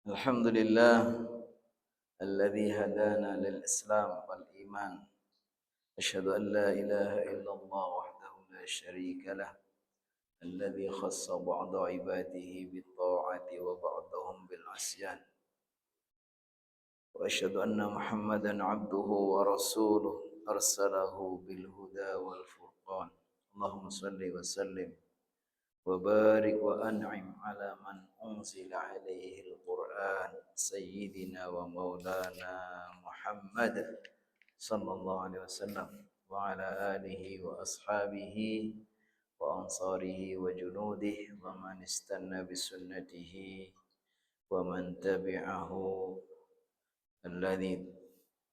Alhamdulillah alladzi hadana lil Islam wal iman. Asyhadu an la ilaha illallah wahdahu la syarika lah. Alladzi khassa ba'da ibadihi bit ta'ati wa ba'dahum bil 'asyan. Wa asyhadu anna Muhammadan 'abduhu wa rasuluhu arsalahu bil huda wal furqan. Allahumma shalli wa sallim وبارك وأنعم على من أنزل عليه القرآن سيدنا ومولانا محمد صلى الله عليه وسلم وعلى آله وأصحابه وأنصاره وجنوده ومن استنى بسنته ومن تبعه الذي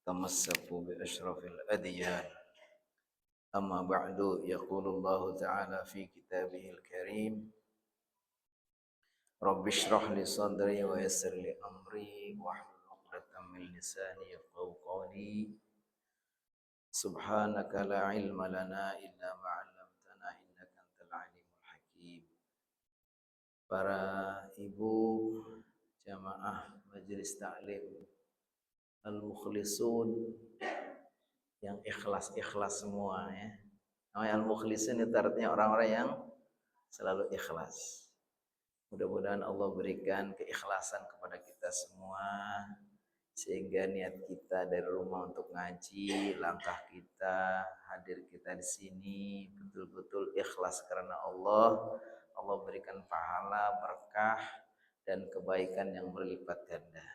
تمسكوا بأشرف الأديان. أما بعد يقول الله تعالى في كتابه الكريم رب اشرح لي صدري ويسر لي أمري واحلل عقدة من لساني يفقهوا قولي سبحانك لا علم لنا إلا ما علمتنا إنك أنت العليم الحكيم. Para ibu jamaah majelis taklim al-mukhlisun yang ikhlas-ikhlas semua ya. Namanya al-mukhlisin itu artinya orang-orang yang selalu ikhlas. Mudah-mudahan Allah berikan keikhlasan kepada kita semua sehingga niat kita dari rumah untuk ngaji, langkah kita, hadir kita di sini betul-betul ikhlas karena Allah. Allah berikan pahala, berkah dan kebaikan yang berlipat ganda.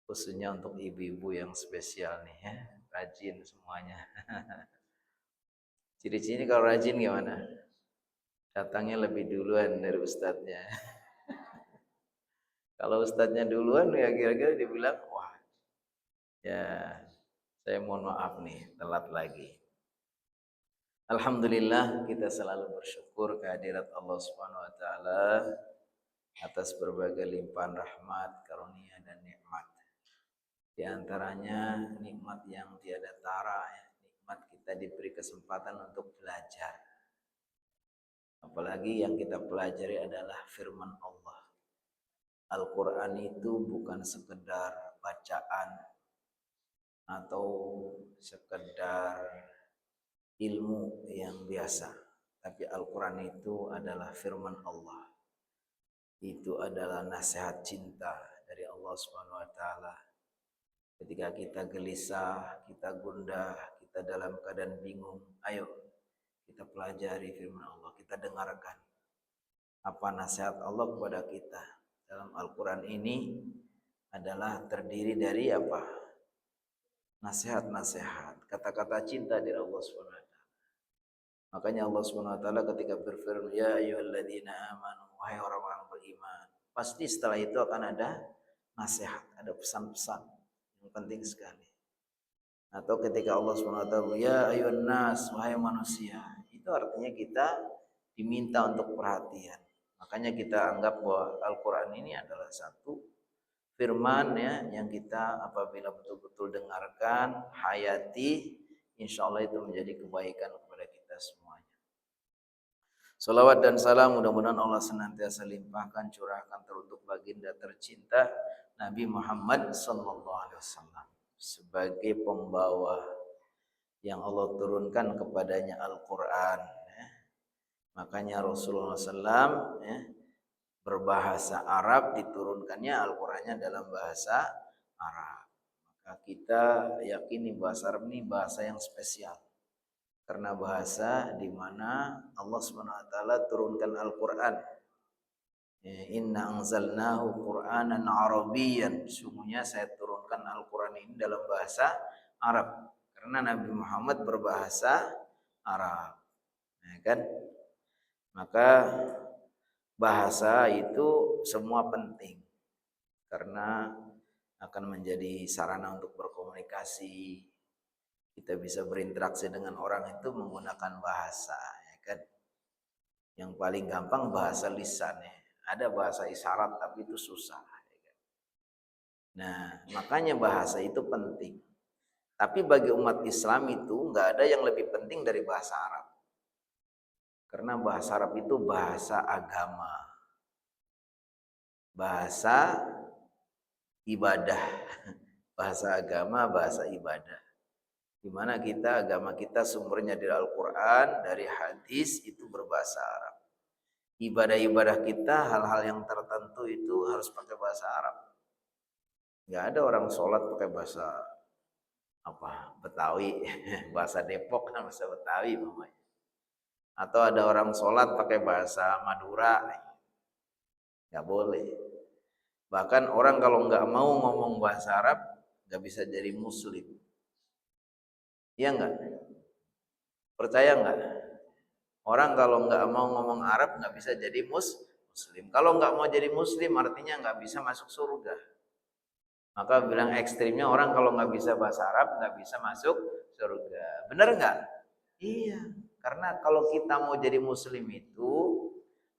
Khususnya untuk ibu-ibu yang spesial nih ya, rajin semuanya. Ciri-ciri kalau rajin gimana? Datangnya lebih duluan dari ustadznya. Kalau ustadznya duluan ya kira-kira dibilang, wah ya saya mohon maaf nih telat lagi. Alhamdulillah kita selalu bersyukur kehadirat Allah Subhanahu wa taala atas berbagai limpahan rahmat, karunia dan nikmat. Di antaranya nikmat yang tiada tara ya, nikmat kita diberi kesempatan untuk belajar. Apalagi yang kita pelajari adalah firman Allah. Al-Quran itu bukan sekedar bacaan atau sekedar ilmu yang biasa. Tapi Al-Quran itu adalah firman Allah. Itu adalah nasihat cinta dari Allah Subhanahu wa taala. Ketika kita gelisah, kita gundah, kita dalam keadaan bingung, ayo kita pelajari firman Allah, kita dengarkan apa nasihat Allah kepada kita. Dalam Al-Quran ini adalah terdiri dari apa? Nasihat-nasihat, kata-kata cinta dari Allah Subhanahu wa taala. Makanya Allah Subhanahu wa taala ketika berfirman, ya ayyuhalladzina amanu, wahai orang-orang beriman, pasti setelah itu akan ada nasihat, ada pesan-pesan yang penting sekali. Atau ketika Allah Subhanahu wa taala, ya ayyuhan nas, wahai manusia, itu artinya kita diminta untuk perhatian. Makanya kita anggap bahwa Al-Quran ini adalah satu firman ya, yang kita apabila betul-betul dengarkan, hayati, insya Allah itu menjadi kebaikan kepada kita semuanya. Salawat dan salam mudah-mudahan Allah senantiasa limpahkan, curahkan teruntuk baginda tercinta Nabi Muhammad sallallahu alaihi wasallam sebagai pembawa yang Allah turunkan kepadanya Al-Quran ya. Makanya Rasulullah SAW ya, berbahasa Arab, diturunkannya Al-Qurannya dalam bahasa Arab. Maka kita yakini bahasa Arab ini bahasa yang spesial. Karena bahasa di mana Allah SWT turunkan Al-Quran. Inna anzalnahu Qur'anan Arabiyyan. Sungguhnya saya turunkan Al-Quran ini dalam bahasa Arab. Karena Nabi Muhammad berbahasa Arab. Ya kan? Maka bahasa itu semua penting. Karena akan menjadi sarana untuk berkomunikasi. Kita bisa berinteraksi dengan orang itu menggunakan bahasa, ya kan? Yang paling gampang bahasa lisan ya. Ada bahasa isyarat tapi itu susah, ya kan? Nah, makanya bahasa itu penting. Tapi bagi umat Islam itu nggak ada yang lebih penting dari bahasa Arab. Karena bahasa Arab itu bahasa agama. Bahasa ibadah. Bahasa agama, bahasa ibadah. Di mana kita agama kita sumbernya dari Al-Qur'an, dari hadis itu berbahasa Arab. Ibadah-ibadah kita hal-hal yang tertentu itu harus pakai bahasa Arab. Enggak ada orang sholat pakai bahasa apa Betawi, bahasa Depok kan bahasa Betawi namanya. Atau ada orang sholat pakai bahasa Madura, nggak boleh. Bahkan orang kalau nggak mau ngomong bahasa Arab nggak bisa jadi Muslim. Iya nggak? Percaya nggak? Orang kalau nggak mau ngomong Arab nggak bisa jadi Muslim. Kalau nggak mau jadi Muslim artinya nggak bisa masuk surga. Maka bilang ekstrimnya orang kalau nggak bisa bahasa Arab nggak bisa masuk surga. Bener nggak? Iya. Karena kalau kita mau jadi Muslim itu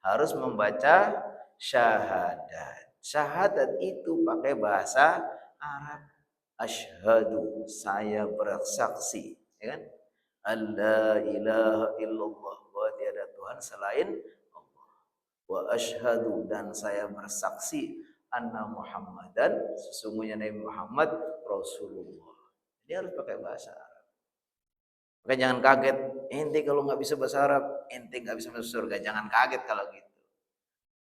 harus membaca syahadat. Syahadat itu pakai bahasa Arab. Asyhadu, saya bersaksi, ya kan? Alla ilaha illallah, wa tiada Tuhan selain Allah. Wa asyhadu, dan saya bersaksi anna Muhammadan, sesungguhnya Nabi Muhammad Rasulullah. Dia harus pakai bahasa Arab. Maka jangan kaget, ente kalau nggak bisa bahasa Arab, ente nggak bisa masuk surga. Jangan kaget kalau gitu.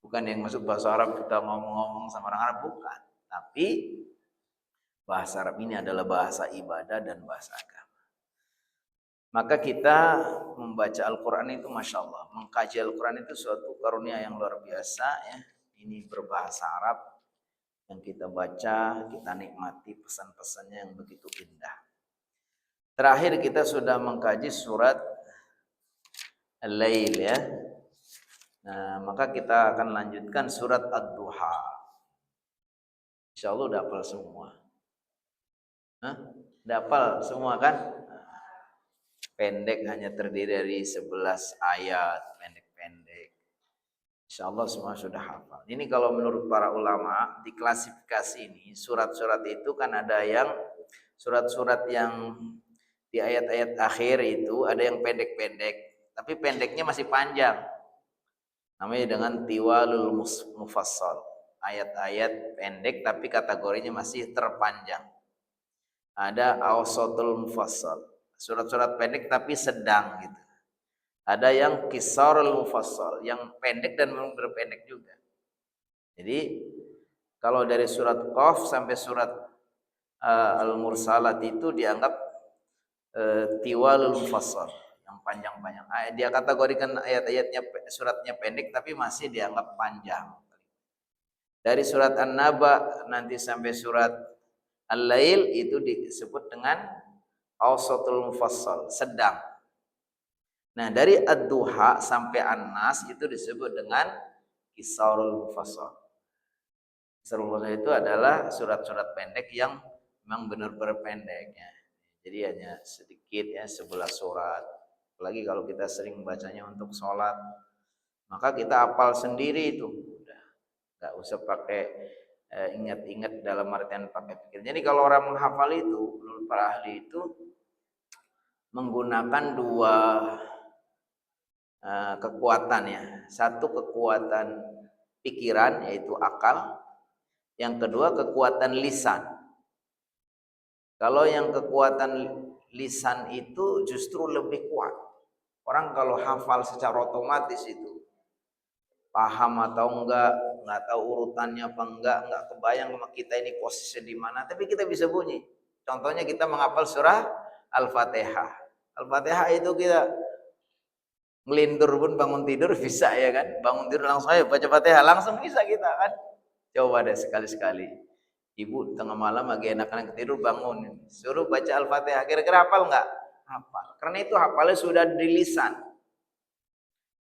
Bukan yang masuk bahasa Arab kita ngomong-ngomong sama orang Arab, bukan. Tapi bahasa Arab ini adalah bahasa ibadah dan bahasa agama. Maka kita membaca Al-Quran itu Masya Allah. Mengkaji Al-Quran itu suatu karunia yang luar biasa ya. Ini berbahasa Arab. Yang kita baca, kita nikmati pesan-pesannya yang begitu indah. Terakhir kita sudah mengkaji surat Al-Lail ya. Nah, maka kita akan lanjutkan surat Ad-Duha. Insya Allah udah hafal semua. Hah? Udah hafal semua kan? Pendek hanya terdiri dari 11 ayat, pendek-pendek. Insya Allah semua sudah hafal. Ini kalau menurut para ulama, di klasifikasi ini, surat-surat itu kan ada yang, surat-surat yang di ayat-ayat akhir itu ada yang pendek-pendek, tapi pendeknya masih panjang. Namanya dengan tiwalul mufassal. Ayat-ayat pendek tapi kategorinya masih terpanjang. Ada awsatul mufassal. Surat-surat pendek tapi sedang gitu. Ada yang qisarul mufassal, yang pendek dan berpendek juga. Jadi kalau dari surat Qaf sampai surat Al-Mursalat itu dianggap tiwalul mufassal, yang panjang-panjang. Dia kategorikan ayat-ayatnya suratnya pendek tapi masih dianggap panjang. Dari surat An-Naba nanti sampai surat Al-Lail itu disebut dengan awsatul mufassal, sedang. Nah, dari Ad-Duha sampai An-Nas itu disebut dengan qisarul mufassal. Qisarul mufassal itu adalah surat-surat pendek yang memang benar-benar pendek ya. Jadi hanya sedikit ya, 11 surat. Apalagi kalau kita sering membacanya untuk sholat, maka kita hafal sendiri itu. Udah, nggak usah pakai ingat-ingat dalam artian pakai pikir. Jadi kalau orang menghafal itu, menurut para ahli itu menggunakan dua kekuatan ya. Satu kekuatan pikiran yaitu akal, yang kedua kekuatan lisan. Kalau yang kekuatan lisan itu justru lebih kuat. Orang kalau hafal secara otomatis itu paham atau enggak tahu urutannya apa enggak kebayang sama kita ini posisinya di mana, tapi kita bisa bunyi. Contohnya kita menghafal surah Al-Fatihah. Al-Fatihah itu kita ngelindur pun bangun tidur bisa ya kan, bangun tidur langsung aja baca Fatihah langsung bisa kita kan. Coba deh sekali-sekali, ibu tengah malam lagi enak-enak tidur bangun, suruh baca Al-Fatihah, kira-kira hafal nggak? Hafal, karena itu hafalnya sudah di lisan,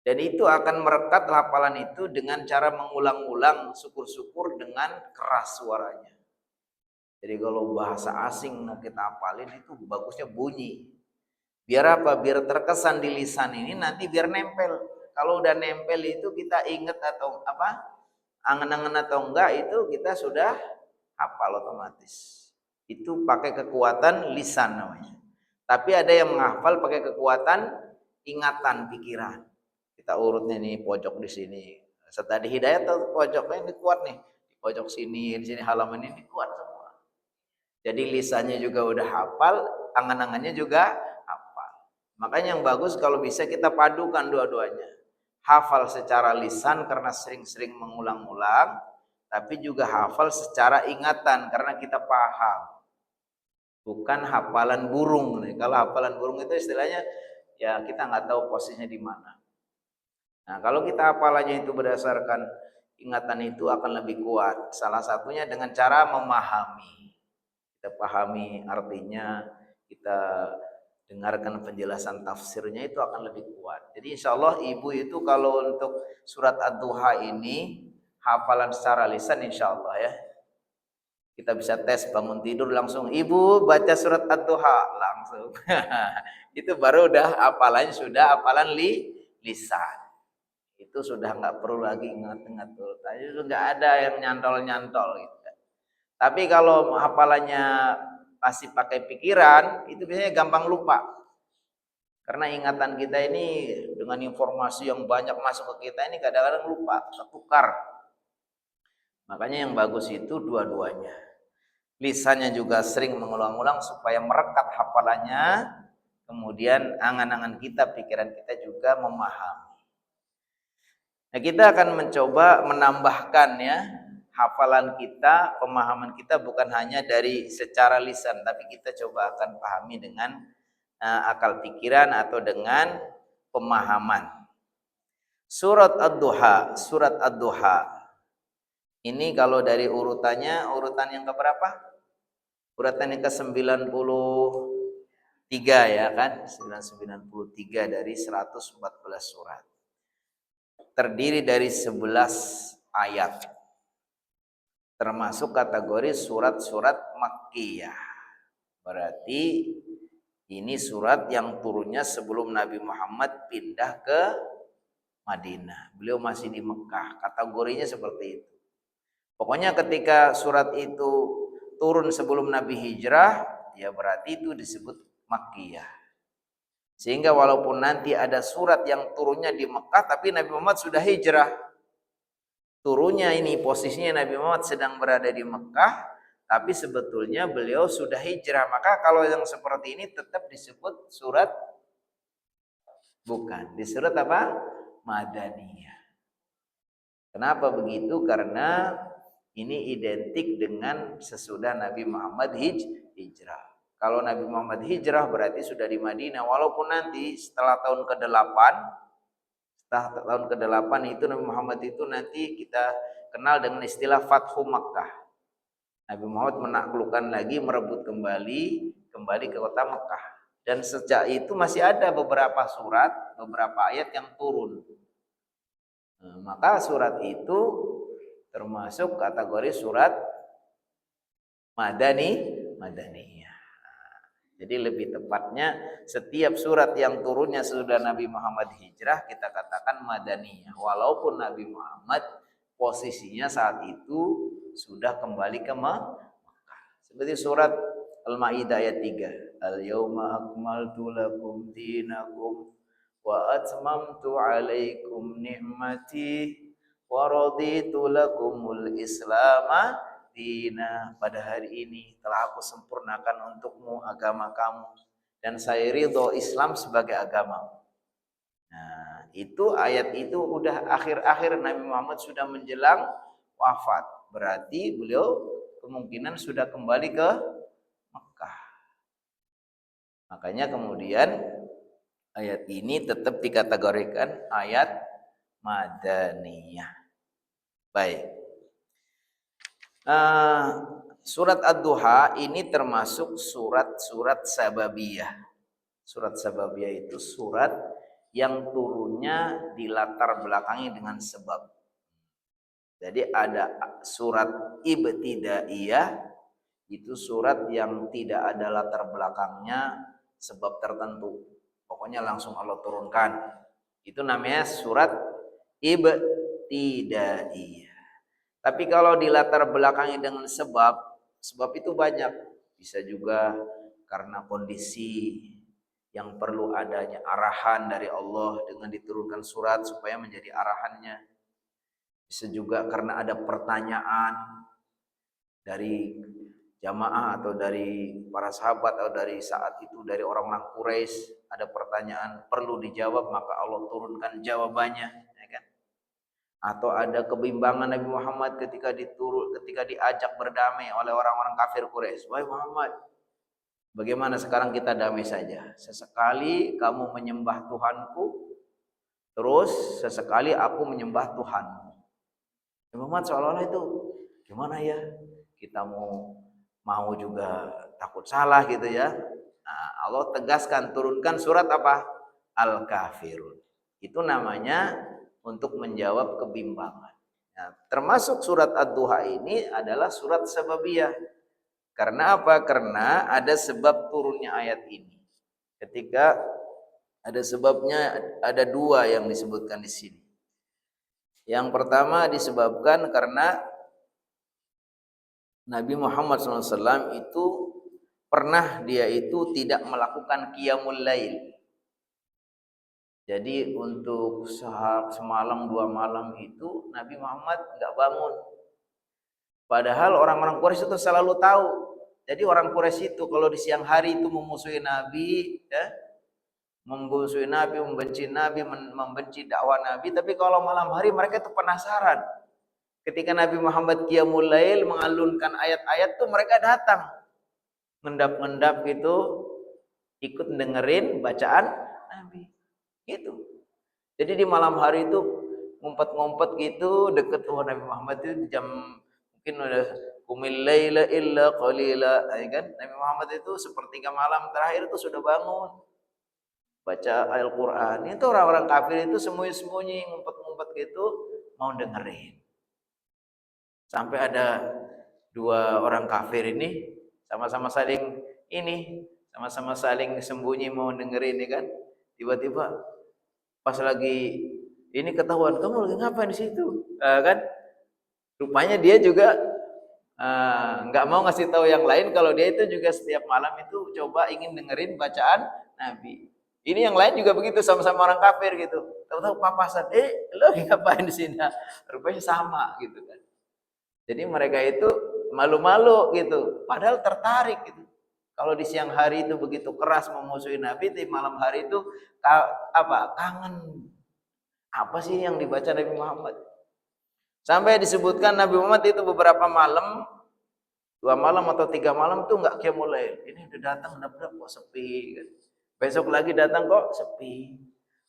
dan itu akan merekat hafalan itu dengan cara mengulang-ulang, syukur-syukur dengan keras suaranya. Jadi kalau bahasa asing mau kita hafalin itu bagusnya bunyi. Biar apa? Biar terkesan di lisan ini, nanti biar nempel. Kalau udah nempel itu kita ingat atau apa, angen-angen atau enggak, itu kita sudah hafal otomatis. Itu pakai kekuatan lisan namanya. Tapi ada yang menghafal pakai kekuatan ingatan pikiran. Kita urutnya nih pojok di sini. Setelah di hidayah tuh pojoknya ini kuat nih. pojok sini, di sini halaman ini kuat semua. Jadi lisannya juga udah hafal, angan-angannya juga hafal. Makanya yang bagus kalau bisa kita padukan dua-duanya. Hafal secara lisan karena sering-sering mengulang-ulang, tapi juga hafal secara ingatan karena kita paham. Bukan hafalan burung. Kalau hafalan burung itu istilahnya ya kita nggak tahu posisinya di mana. Nah, kalau kita hafalannya itu berdasarkan ingatan itu akan lebih kuat. Salah satunya dengan cara memahami. Kita pahami artinya, kita dengarkan penjelasan tafsirnya itu akan lebih kuat. Jadi insya Allah ibu itu kalau untuk surat Ad-Duha ini hafalan secara lisan insya Allah ya. Kita bisa tes bangun tidur langsung ibu baca surat Ad-Duha langsung. Itu baru udah hafalannya sudah hafalan lisan. Itu sudah nggak perlu lagi ingat-ingat tuh. Tadi nggak ada yang nyantol-nyantol gitu. Tapi kalau hafalannya masih pakai pikiran, itu biasanya gampang lupa. Karena ingatan kita ini dengan informasi yang banyak masuk ke kita ini kadang-kadang lupa, tertukar. Makanya yang bagus itu dua-duanya. Lisannya juga sering mengulang-ulang supaya merekat hafalannya. Kemudian angan-angan kita, pikiran kita juga memahami. Nah, kita akan mencoba menambahkan ya hafalan kita, pemahaman kita bukan hanya dari secara lisan, tapi kita coba akan pahami dengan akal pikiran atau dengan pemahaman. Surat Ad-Duha, surat Ad-Duha. Ini kalau dari urutannya, urutan yang keberapa? Urutan yang ke-93 ya kan? 93 dari 114 surat. Terdiri dari 11 ayat. Termasuk kategori surat-surat Makkiyah. Berarti ini surat yang turunnya sebelum Nabi Muhammad pindah ke Madinah. Beliau masih di Mekah. Kategorinya seperti itu. Pokoknya ketika surat itu turun sebelum Nabi hijrah, ya berarti itu disebut Makkiyah. Sehingga walaupun nanti ada surat yang turunnya di Mekah, tapi Nabi Muhammad sudah hijrah. Turunnya ini posisinya Nabi Muhammad sedang berada di Mekah, tapi sebetulnya beliau sudah hijrah. Maka kalau yang seperti ini tetap disebut surat, bukan. Di surat apa? Madaniyah. Kenapa begitu? Karena ini identik dengan sesudah Nabi Muhammad hijrah. Kalau Nabi Muhammad hijrah berarti sudah di Madinah. Walaupun nanti setelah tahun ke-8, setelah tahun ke-8 itu Nabi Muhammad itu nanti kita kenal dengan istilah Fathu Makkah. Nabi Muhammad menaklukkan lagi, merebut kembali ke kota Mekah. Dan sejak itu masih ada beberapa surat, beberapa ayat yang turun. Nah, maka surat itu termasuk kategori surat Madaniyah. Jadi lebih tepatnya setiap surat yang turunnya sesudah Nabi Muhammad hijrah kita katakan Madaniyah. Walaupun Nabi Muhammad posisinya saat itu sudah kembali ke Mekah. Seperti surat Al-Maidah ayat 3. Al-yauma akmaltu lakum dinakum wa atmamtu alaikum ni'mati wa raditu lakumul islama dina. Pada hari ini telah aku sempurnakan untukmu agama kamu dan saya ridho Islam sebagai agama. Nah, itu ayat itu udah akhir-akhir Nabi Muhammad sudah menjelang wafat. Berarti beliau kemungkinan sudah kembali ke Mekah. Makanya kemudian ayat ini tetap dikategorikan ayat Madaniyah. Baik. Surat Ad-Duha ini termasuk surat-surat sababiyah. Surat sababiyah itu surat yang turunnya dilatar belakangi dengan sebab. Jadi ada surat ibtidaiyah, itu surat yang tidak ada latar belakangnya sebab tertentu. Pokoknya langsung Allah turunkan. Itu namanya surat ibtidaiyah. Tapi kalau dilatar belakangi dengan sebab itu banyak. Bisa juga karena kondisi yang perlu adanya arahan dari Allah dengan diturunkan surat supaya menjadi arahannya. bisa juga karena ada pertanyaan dari jamaah atau dari para sahabat atau dari saat itu dari orang-orang Quraisy, ada pertanyaan perlu dijawab maka Allah turunkan jawabannya, ya kan? Atau ada kebimbangan Nabi Muhammad ketika diajak berdamai oleh orang-orang kafir Quraisy. Wahai Muhammad, bagaimana sekarang kita damai saja? Sesekali kamu menyembah Tuhanku, terus sesekali aku menyembah Tuhanmu. Muhammad seolah-olah itu gimana ya? Kita mau juga takut salah gitu ya. Nah, Allah tegaskan, turunkan surat apa? Al-Kafirun. Itu namanya untuk menjawab kebimbangan. Nah, termasuk surat Ad-Duha ini adalah surat sababiyah. Karena apa? Karena ada sebab turunnya ayat ini. Ketika ada sebabnya, ada dua yang disebutkan di sini. Yang pertama disebabkan karena Nabi Muhammad SAW itu pernah dia itu tidak melakukan qiyamul lail. Jadi untuk semalam 2 malam itu Nabi Muhammad nggak bangun. Padahal orang-orang Quraisy itu selalu tahu. Jadi orang Quraisy itu kalau di siang hari itu memusuhi Nabi, ya, membenci Nabi, membenci dakwah Nabi. Tapi kalau malam hari mereka itu penasaran. Ketika Nabi Muhammad qiyamul lail mengalunkan ayat-ayat tuh mereka datang. Ngendap-ngendap gitu, ikut dengerin bacaan Nabi. Gitu. Jadi di malam hari itu ngumpet-ngumpet gitu deket Nabi Muhammad itu jam mungkin udah qumil laila illa qalila, ya kan? Nabi Muhammad itu sepertiga malam terakhir itu sudah bangun baca Al-Qur'an. Itu orang-orang kafir itu sembunyi-sembunyi ngumpet-ngumpet gitu mau dengerin. Sampai ada 2 orang kafir ini sama-sama saling sembunyi mau dengerin, ya kan? Tiba-tiba pas lagi ini ketahuan, kamu lagi ngapain di situ? Kan? Rupanya dia juga nggak mau ngasih tahu yang lain kalau dia itu juga setiap malam itu coba ingin dengerin bacaan Nabi. Ini yang lain juga begitu, sama-sama orang kafir gitu. Tahu-tahu papasan, lo ngapain di sini? Rupanya sama gitu kan. Jadi mereka itu malu-malu gitu, padahal tertarik gitu. Kalau di siang hari itu begitu keras memusuhi Nabi, di malam hari itu kangen. Apa sih yang dibaca Nabi Muhammad? Sampai disebutkan Nabi Muhammad itu beberapa malam, 2 malam atau 3 malam tuh nggak qiyamul lail. Ini udah datang kok sepi. Besok lagi datang kok sepi.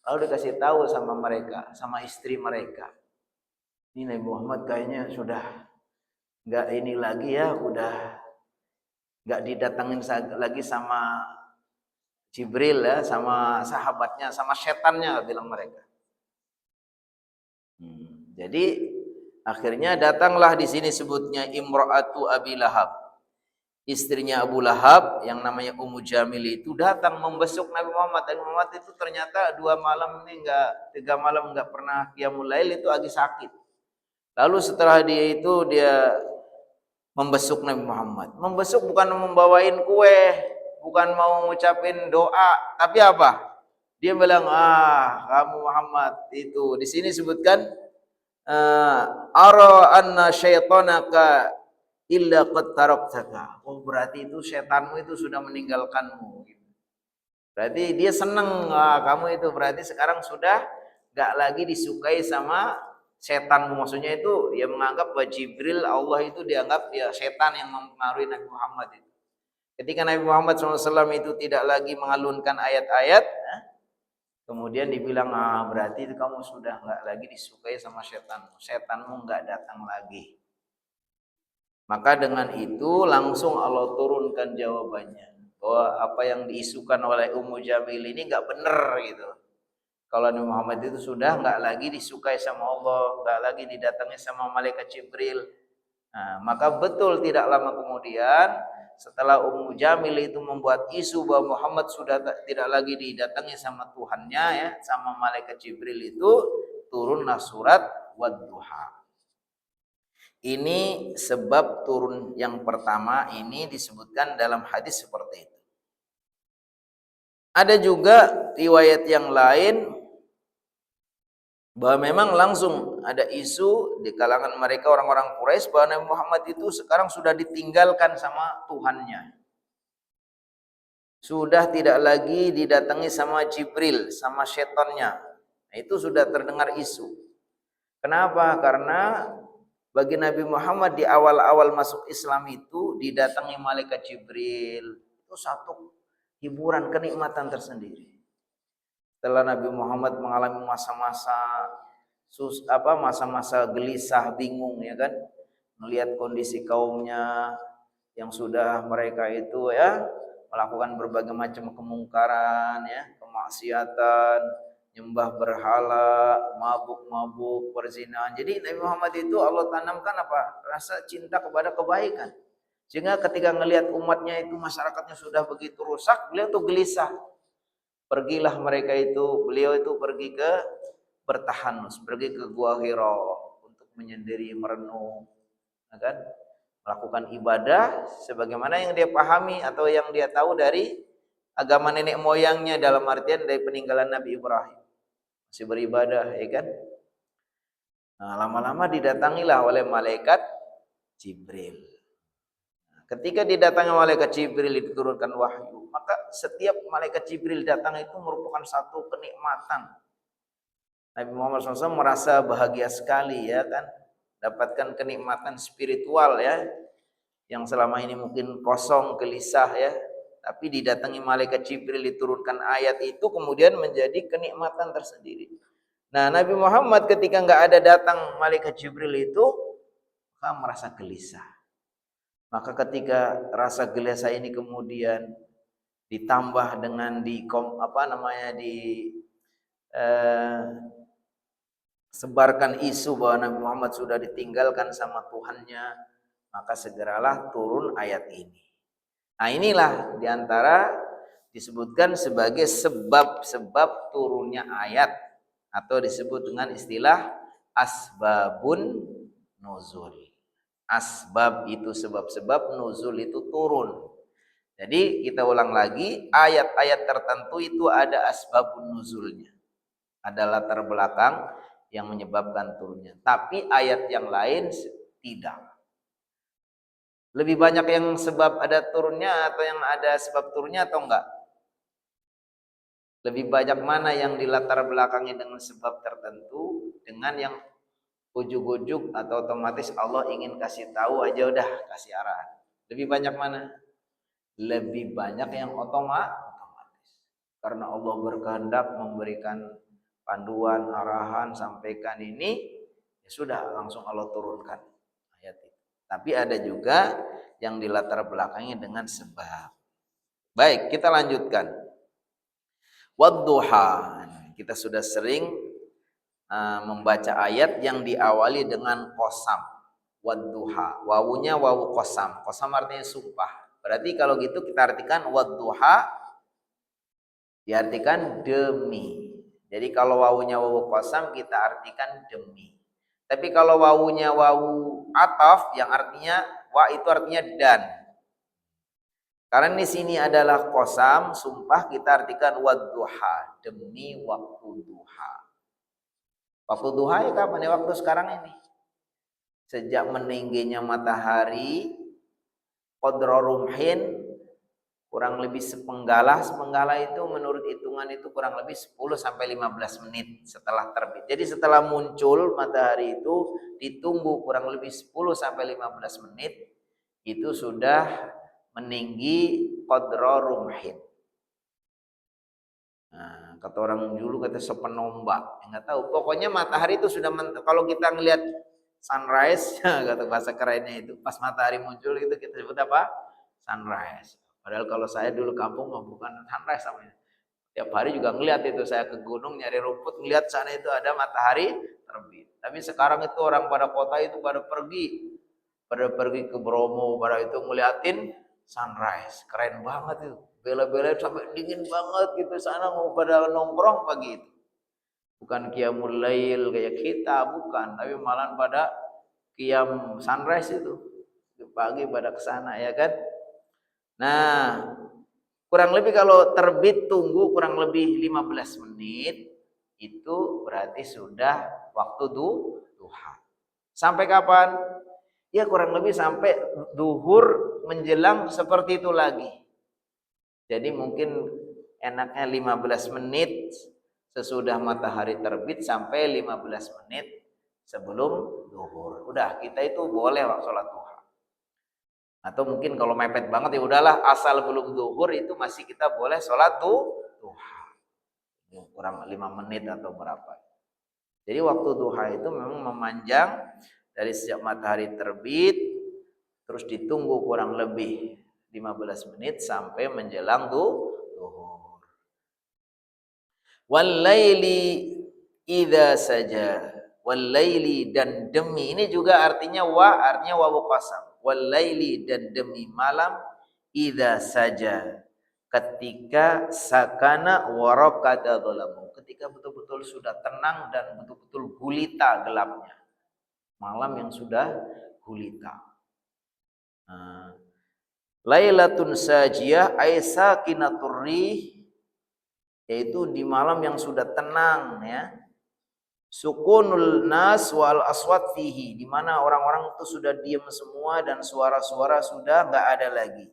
Lalu dikasih tahu sama mereka, sama istri mereka. Ini Nabi Muhammad kayaknya sudah nggak ini lagi ya, udah nggak didatangin lagi sama Jibril ya, sama sahabatnya, sama setannya, bilang mereka. Jadi akhirnya datanglah di sini sebutnya Imra'atu Abi Lahab, istrinya Abu Lahab yang namanya Ummu Jamil itu datang membesuk Nabi Muhammad. Dan Muhammad itu ternyata 2 malam ini 3 malam nggak pernah qiyamul lail, itu lagi sakit. Lalu setelah dia membesuk Nabi Muhammad. Membesuk bukan membawain kue, bukan mau ngucapin doa, tapi apa? Dia bilang, kamu Muhammad itu di sini sebutkan ara anna syaitanaka illa qad taraktaka. Oh, berarti itu setanmu itu sudah meninggalkanmu. Berarti dia senang, kamu itu berarti sekarang sudah gak lagi disukai sama setan. Maksudnya itu dia menganggap bahwa Jibril, Allah itu dianggap dia setan yang mempengaruhi Nabi Muhammad itu. Ketika Nabi Muhammad SAW itu tidak lagi mengalunkan ayat-ayat, kemudian dibilang, berarti itu kamu sudah nggak lagi disukai sama setanmu nggak datang lagi. Maka dengan itu langsung Allah turunkan jawabannya, bahwa apa yang diisukan oleh Ummu Jamil ini nggak benar gitu. Kalau Nabi Muhammad itu sudah nggak lagi disukai sama Allah, nggak lagi didatangi sama malaikat Jibril. Nah, maka betul tidak lama kemudian setelah Ummu Jamil itu membuat isu bahwa Muhammad sudah tidak lagi didatangi sama Tuhannya, ya, sama malaikat Jibril, itu turunlah surat Wad-Duha. Ini sebab turun yang pertama ini disebutkan dalam hadis seperti itu. Ada juga riwayat yang lain bahwa memang langsung ada isu di kalangan mereka orang-orang Quraisy bahwa Nabi Muhammad itu sekarang sudah ditinggalkan sama Tuhannya. Sudah tidak lagi didatangi sama Jibril, sama setannya. Nah, itu sudah terdengar isu. Kenapa? Karena bagi Nabi Muhammad di awal-awal masuk Islam itu didatangi malaikat Jibril. Itu satu hiburan, kenikmatan tersendiri. Setelah Nabi Muhammad mengalami masa-masa masa-masa gelisah, bingung ya kan, melihat kondisi kaumnya yang sudah mereka itu ya melakukan berbagai macam kemungkaran ya, kemaksiatan, nyembah berhala, mabuk-mabuk, perzinahan. Jadi Nabi Muhammad itu Allah tanamkan apa? Rasa cinta kepada kebaikan. Sehingga ketika melihat umatnya itu masyarakatnya sudah begitu rusak, beliau tuh gelisah. Pergilah mereka itu, beliau itu pergi ke bertahanus, pergi ke Gua Hira untuk menyendiri, merenung, kan? Melakukan ibadah sebagaimana yang dia pahami atau yang dia tahu dari agama nenek moyangnya, dalam artian dari peninggalan Nabi Ibrahim. Masih beribadah, ya kan? Nah, lama-lama didatangilah oleh malaikat Jibril. Ketika didatangi malaikat Jibril diturunkan wahyu, maka setiap malaikat Jibril datang itu merupakan satu kenikmatan. Nabi Muhammad SAW merasa bahagia sekali ya kan, dapatkan kenikmatan spiritual ya, yang selama ini mungkin kosong, gelisah ya, tapi didatangi malaikat Jibril diturunkan ayat itu kemudian menjadi kenikmatan tersendiri. Nah, Nabi Muhammad ketika nggak ada datang malaikat Jibril itu, maka merasa gelisah. Maka ketika rasa gelisah ini kemudian ditambah dengan sebarkan isu bahwa Nabi Muhammad sudah ditinggalkan sama Tuhannya, maka segeralah turun ayat ini. Nah, inilah diantara disebutkan sebagai sebab-sebab turunnya ayat atau disebut dengan istilah asbabun nuzul. Asbab itu sebab-sebab, nuzul itu turun. Jadi kita ulang lagi, ayat-ayat tertentu itu ada asbabun nuzulnya. Ada latar belakang yang menyebabkan turunnya. Tapi ayat yang lain tidak. Lebih banyak yang sebab ada turunnya atau yang ada sebab turunnya atau enggak? Lebih banyak mana yang dilatar belakangi dengan sebab tertentu dengan yang ujuk-ujuk atau otomatis Allah ingin kasih tahu aja udah kasih arahan. Lebih banyak mana? Lebih banyak yang otomatis. Karena Allah berkehendak memberikan panduan, arahan, sampaikan ini, ya sudah langsung Allah turunkan ayat itu. Tapi ada juga yang dilatar belakangi dengan sebab. Baik, kita lanjutkan. Wadduha. Kita sudah sering membaca ayat yang diawali dengan qasam. Wadduha. Wawunya wawu qasam. Qasam artinya sumpah. Berarti kalau gitu kita artikan wadduha diartikan demi. Jadi kalau wawunya wawu qasam kita artikan demi. Tapi kalau wawunya wawu ataf yang artinya wa itu artinya dan. Karena di sini adalah qasam, sumpah, kita artikan wadduha, demi waktu duha. Waktu duha ya kapan? Ya waktu sekarang ini. Sejak meningginya matahari, qadra rumhin, kurang lebih sepenggalah itu menurut hitungan itu kurang lebih 10 sampai 15 menit setelah terbit. Jadi setelah muncul matahari itu ditunggu kurang lebih 10 sampai 15 menit itu sudah meninggi qadra rumhin. Nah, kata orang dulu kata sepenombak, enggak tahu. Pokoknya matahari itu sudah kalau kita ngelihat sunrise, kata bahasa kerennya itu, pas matahari muncul itu kita sebut apa? Sunrise. Padahal kalau saya dulu kampung bukan sunrise namanya. Tiap hari juga ngelihat itu, saya ke gunung nyari rumput, ngelihat sana itu ada matahari terbit. Tapi sekarang itu orang pada kota itu pada pergi ke Bromo, pada itu ngeliatin sunrise. Keren banget itu. Bela-bela sampai dingin banget gitu sana mau pada nongkrong pagi itu. Bukan qiyamul lail kayak kita, bukan, tapi malah pada qiyam sunrise itu. Pagi pada kesana ya kan. Nah, kurang lebih kalau terbit tunggu kurang lebih 15 menit. itu berarti sudah waktu duha. Sampai kapan? Ya kurang lebih sampai duhur menjelang seperti itu lagi. Jadi mungkin enaknya 15 menit sesudah matahari terbit sampai 15 menit sebelum duhur. Udah, kita itu boleh sholat duha. Atau mungkin kalau mepet banget ya udahlah, asal belum duhur itu masih kita boleh sholat duha. Kurang 5 menit atau berapa. Jadi waktu duha itu memang memanjang dari sejak matahari terbit terus ditunggu kurang lebih 15 menit sampai menjelang duhur. Wal laili idza saja. Wal laili, dan demi, ini juga artinya wawu qasam. Wal laili, dan demi malam, idza saja, ketika sakana warakada dhalamu, ketika betul-betul sudah tenang dan betul-betul gulita gelapnya. Malam yang sudah gulita. Lailatun sajiyah ay sakinatur rih, yaitu di malam yang sudah tenang ya. Sukunul nas wal aswat fihi, di mana orang-orang itu sudah diam semua dan suara-suara sudah enggak ada lagi.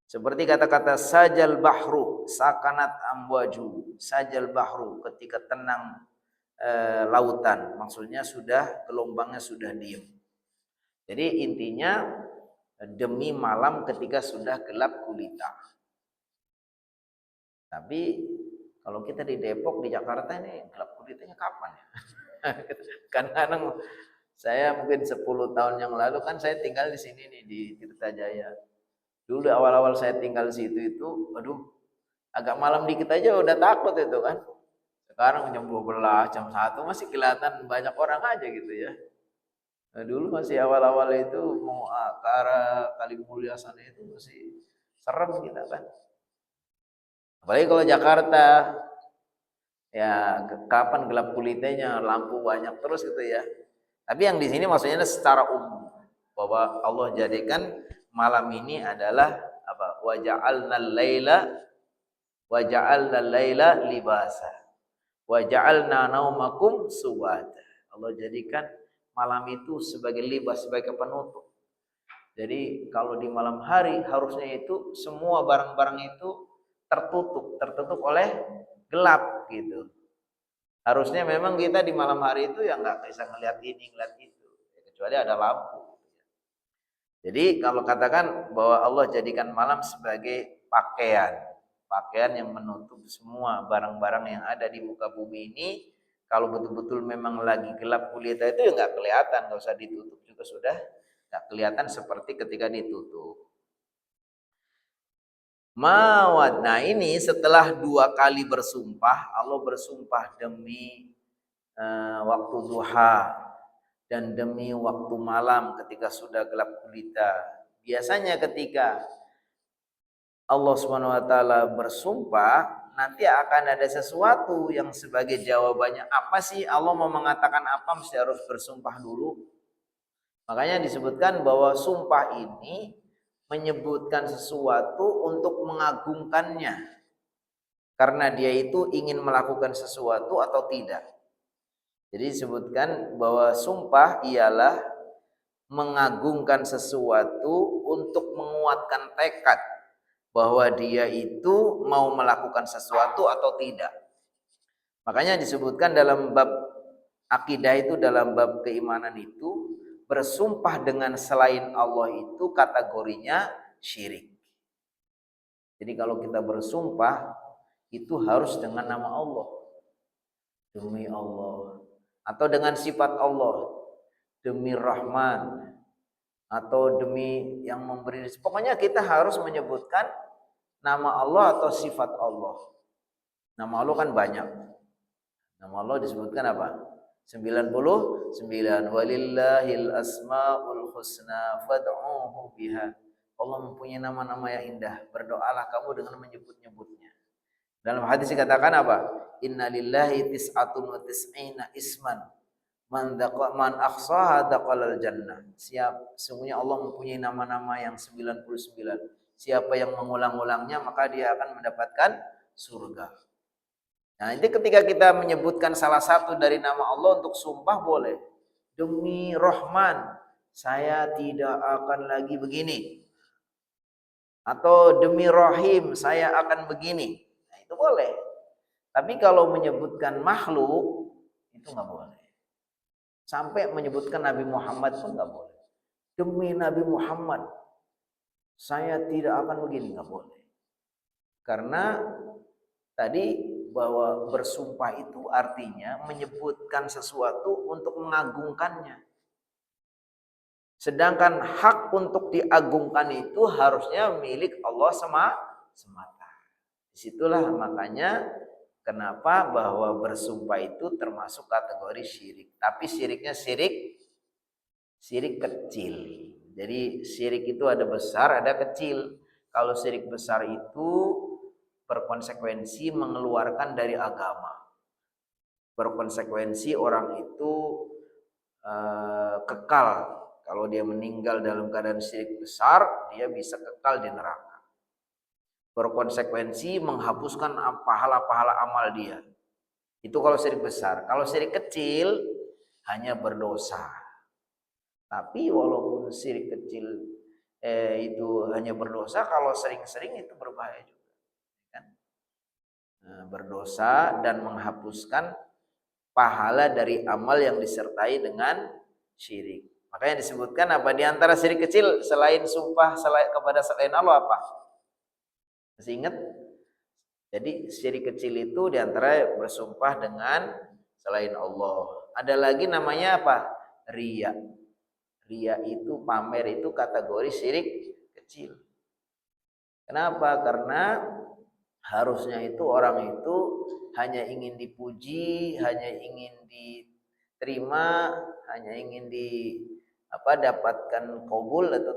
Seperti kata-kata sajal bahru sakanat amwaju, sajal bahru ketika tenang lautan, maksudnya sudah gelombangnya sudah diam. Jadi intinya demi malam ketika sudah gelap gulita. Tapi kalau kita di Depok, di Jakarta ini gelap gulitanya kapan ya? Kadang-kadang saya mungkin 10 tahun yang lalu kan saya tinggal di sini nih di Tirtajaya. Dulu awal-awal saya tinggal di situ itu, aduh, agak malam dikit aja udah takut itu kan. Sekarang jam 12, jam 1 masih kelihatan banyak orang aja gitu ya. Nah, dulu masih awal-awal itu mau ke arah Kalimulia sana itu masih serem kita kan. Apalagi kalau Jakarta, ya kapan gelap gulitanya, lampu banyak terus gitu ya. Tapi yang di sini maksudnya secara umum bahwa Allah jadikan malam ini adalah apa? Waja'alna laila libasa. Waja'alna naumakum subata. Allah jadikan malam itu sebagai libas, sebagai penutup. Jadi kalau di malam hari harusnya itu semua barang-barang itu tertutup oleh gelap gitu. Harusnya memang kita di malam hari itu ya nggak bisa ngelihat ini, ngelihat itu, kecuali ada lampu. Jadi kalau katakan bahwa Allah jadikan malam sebagai pakaian yang menutup semua barang-barang yang ada di muka bumi ini. Kalau betul-betul memang lagi gelap gulita itu ya nggak kelihatan, nggak usah ditutup juga sudah nggak kelihatan seperti ketika ditutup. Mawad. Nah ini setelah 2 kali bersumpah, Allah bersumpah demi waktu duha dan demi waktu malam ketika sudah gelap gulita. Biasanya ketika Allah SWT bersumpah, nanti akan ada sesuatu yang sebagai jawabannya. Apa sih Allah mau mengatakan apa, mesti harus bersumpah dulu. Makanya disebutkan bahwa sumpah ini menyebutkan sesuatu untuk mengagungkannya. Karena dia itu ingin melakukan sesuatu atau tidak. Jadi disebutkan bahwa sumpah ialah mengagungkan sesuatu untuk menguatkan tekad bahwa dia itu mau melakukan sesuatu atau tidak. Makanya disebutkan dalam bab akidah itu, dalam bab keimanan itu, bersumpah dengan selain Allah itu kategorinya syirik. Jadi kalau kita bersumpah itu harus dengan nama Allah. Demi Allah. Atau dengan sifat Allah. Demi Rahman. Atau demi yang memberi. Pokoknya kita harus menyebutkan nama Allah atau sifat Allah. Nama Allah kan banyak. Nama Allah disebutkan apa? 99. Walillahil asmaul husna fad'uhu biha. Allah mempunyai nama-nama yang indah. Berdoalah kamu dengan menyebut-nyebutnya. Dalam hadis dikatakan apa? Inna lillahi tis'atun wa tis'ina isman. Man akhsaha daqalal jannah. Sesungguhnya Allah mempunyai nama-nama yang 99. Siapa yang mengulang-ulangnya maka dia akan mendapatkan surga. Nah, itu ketika kita menyebutkan salah satu dari nama Allah untuk sumpah boleh. Demi Rahman, saya tidak akan lagi begini. Atau demi Rahim, saya akan begini. Nah, itu boleh. Tapi kalau menyebutkan makhluk, itu nggak boleh. Sampai menyebutkan Nabi Muhammad pun nggak boleh. Demi Nabi Muhammad, saya tidak akan begini, nggak boleh. Karena tadi bahwa bersumpah itu artinya menyebutkan sesuatu untuk mengagungkannya. Sedangkan hak untuk diagungkan itu harusnya milik Allah semata. Disitulah makanya kenapa bahwa bersumpah itu termasuk kategori syirik. Tapi syiriknya syirik kecil. Jadi syirik itu ada besar, ada kecil. Kalau syirik besar itu berkonsekuensi mengeluarkan dari agama. Berkonsekuensi orang itu kekal. Kalau dia meninggal dalam keadaan syirik besar, dia bisa kekal di neraka. Berkonsekuensi menghapuskan pahala-pahala amal dia. Itu kalau syirik besar. Kalau syirik kecil hanya berdosa. Tapi walaupun syirik kecil itu hanya berdosa, kalau sering-sering itu berbahaya juga. Kan? Nah, berdosa dan menghapuskan pahala dari amal yang disertai dengan syirik. Makanya disebutkan apa di antara syirik kecil selain sumpah kepada selain Allah apa? Masih ingat? Jadi syirik kecil itu di antara bersumpah dengan selain Allah. Ada lagi namanya apa? Riya. Riya itu pamer, itu kategori syirik kecil. Kenapa? Karena harusnya itu orang itu hanya ingin dipuji, hanya ingin diterima, hanya ingin dapatkan qabul atau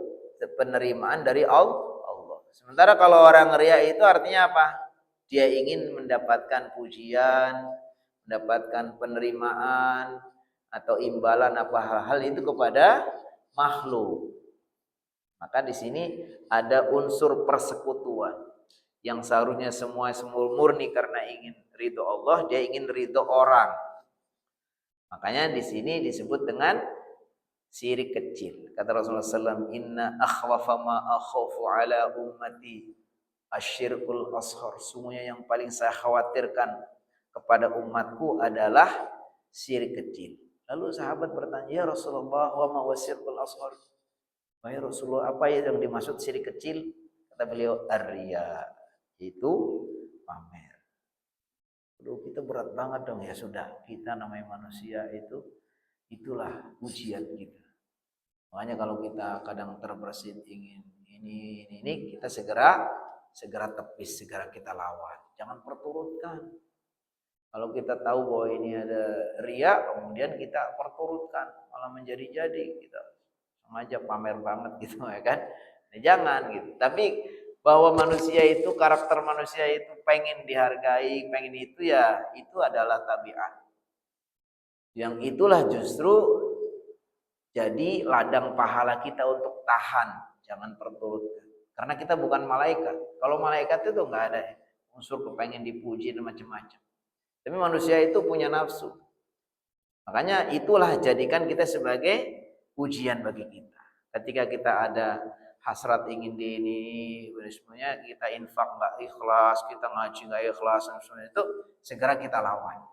penerimaan dari Allah. Sementara kalau orang riya itu artinya apa? Dia ingin mendapatkan pujian, mendapatkan penerimaan atau imbalan apa hal-hal itu kepada makhluk. Maka di sini ada unsur persekutuan yang seharusnya semua murni karena ingin ridho Allah, dia ingin ridho orang. Makanya di sini disebut dengan syirik kecil. Kata Rasulullah SAW, Inna akhwafa ma akhafu ala ummati asyirkul ashar. Sungguhnya yang paling saya khawatirkan kepada umatku adalah syirik kecil. Lalu sahabat bertanya, ya Rasulullah, wa ma wasyirkul ashar? Wahai Rasulullah, apa yang dimaksud syirik kecil? Kata beliau, ar-riya, itu pamer. Aduh, kita berat banget dong. Ya sudah, kita namanya manusia itulah ujian kita. Makanya kalau kita kadang terbersit ingin ini, kita segera tepis, segera kita lawan. Jangan perturutkan. Kalau kita tahu bahwa ini ada riya, kemudian kita perturutkan, malah menjadi-jadi kita sengaja pamer banget gitu ya kan. Nah, jangan gitu. Tapi bahwa manusia itu, karakter manusia itu pengen dihargai, pengen itu ya, itu adalah tabiat. Yang itulah justru jadi ladang pahala kita untuk tahan, jangan perturutkan. Karena kita bukan malaikat. Kalau malaikat itu nggak ada unsur kepengen dipuji dan macam-macam. Tapi manusia itu punya nafsu. Makanya itulah jadikan kita sebagai ujian bagi kita. Ketika kita ada hasrat ingin di ini, semuanya kita infak nggak ikhlas, kita ngaji nggak ikhlas, semuanya itu segera kita lawan.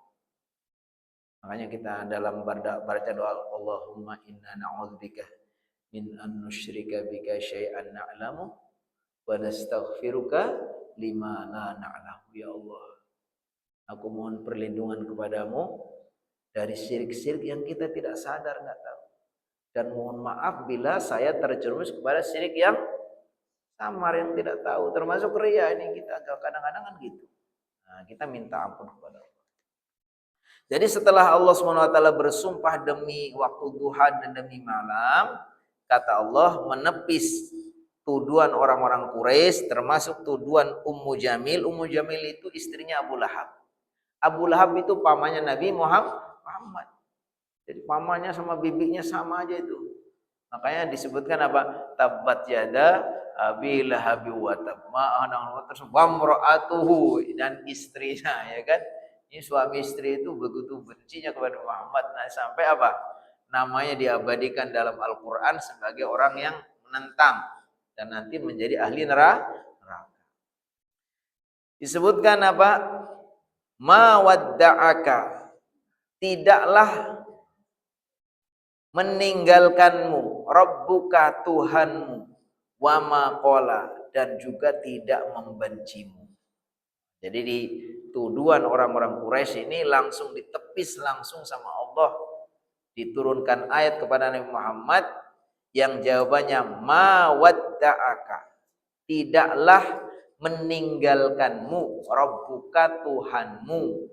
Makanya kita dalam baca doa Allahumma inna na'udzubika min an nusyrika bika syai'an na'lamu wa nastaghfiruka lima la na'lamu. Ya Allah, aku mohon perlindungan kepadamu dari syirik-syirik yang kita tidak sadar, nggak tahu. Dan mohon maaf bila saya terjerumus kepada syirik yang samar, yang tidak tahu. Termasuk riya ini kita kadang-kadang kan gitu. Nah, kita minta ampun kepada Allah. Jadi setelah Allah SWT bersumpah demi waktu duha dan demi malam, kata Allah menepis tuduhan orang-orang Quraisy, termasuk tuduhan Ummu Jamil. Ummu Jamil itu istrinya Abu Lahab. Abu Lahab itu pamannya Nabi Muhammad. Jadi pamannya sama bibinya sama aja itu. Makanya disebutkan apa? Tabbat yada Abi Lahab wa tab. Wa imra'atuhu, dan istrinya, ya kan? Ini suami istri itu begitu bencinya kepada Muhammad, nah, sampai apa? Namanya diabadikan dalam Al-Quran sebagai orang yang menentang dan nanti menjadi ahli neraka. Disebutkan apa? Ma wadda'aka, tidaklah meninggalkanmu Rabbuka Tuhanmu, wa ma qala, dan juga tidak membencimu. Jadi di tuduhan orang-orang Quraisy ini langsung ditepis langsung sama Allah. Diturunkan ayat kepada Nabi Muhammad yang jawabannya ma wadda'aka, tidaklah meninggalkanmu Rabbuka Tuhanmu,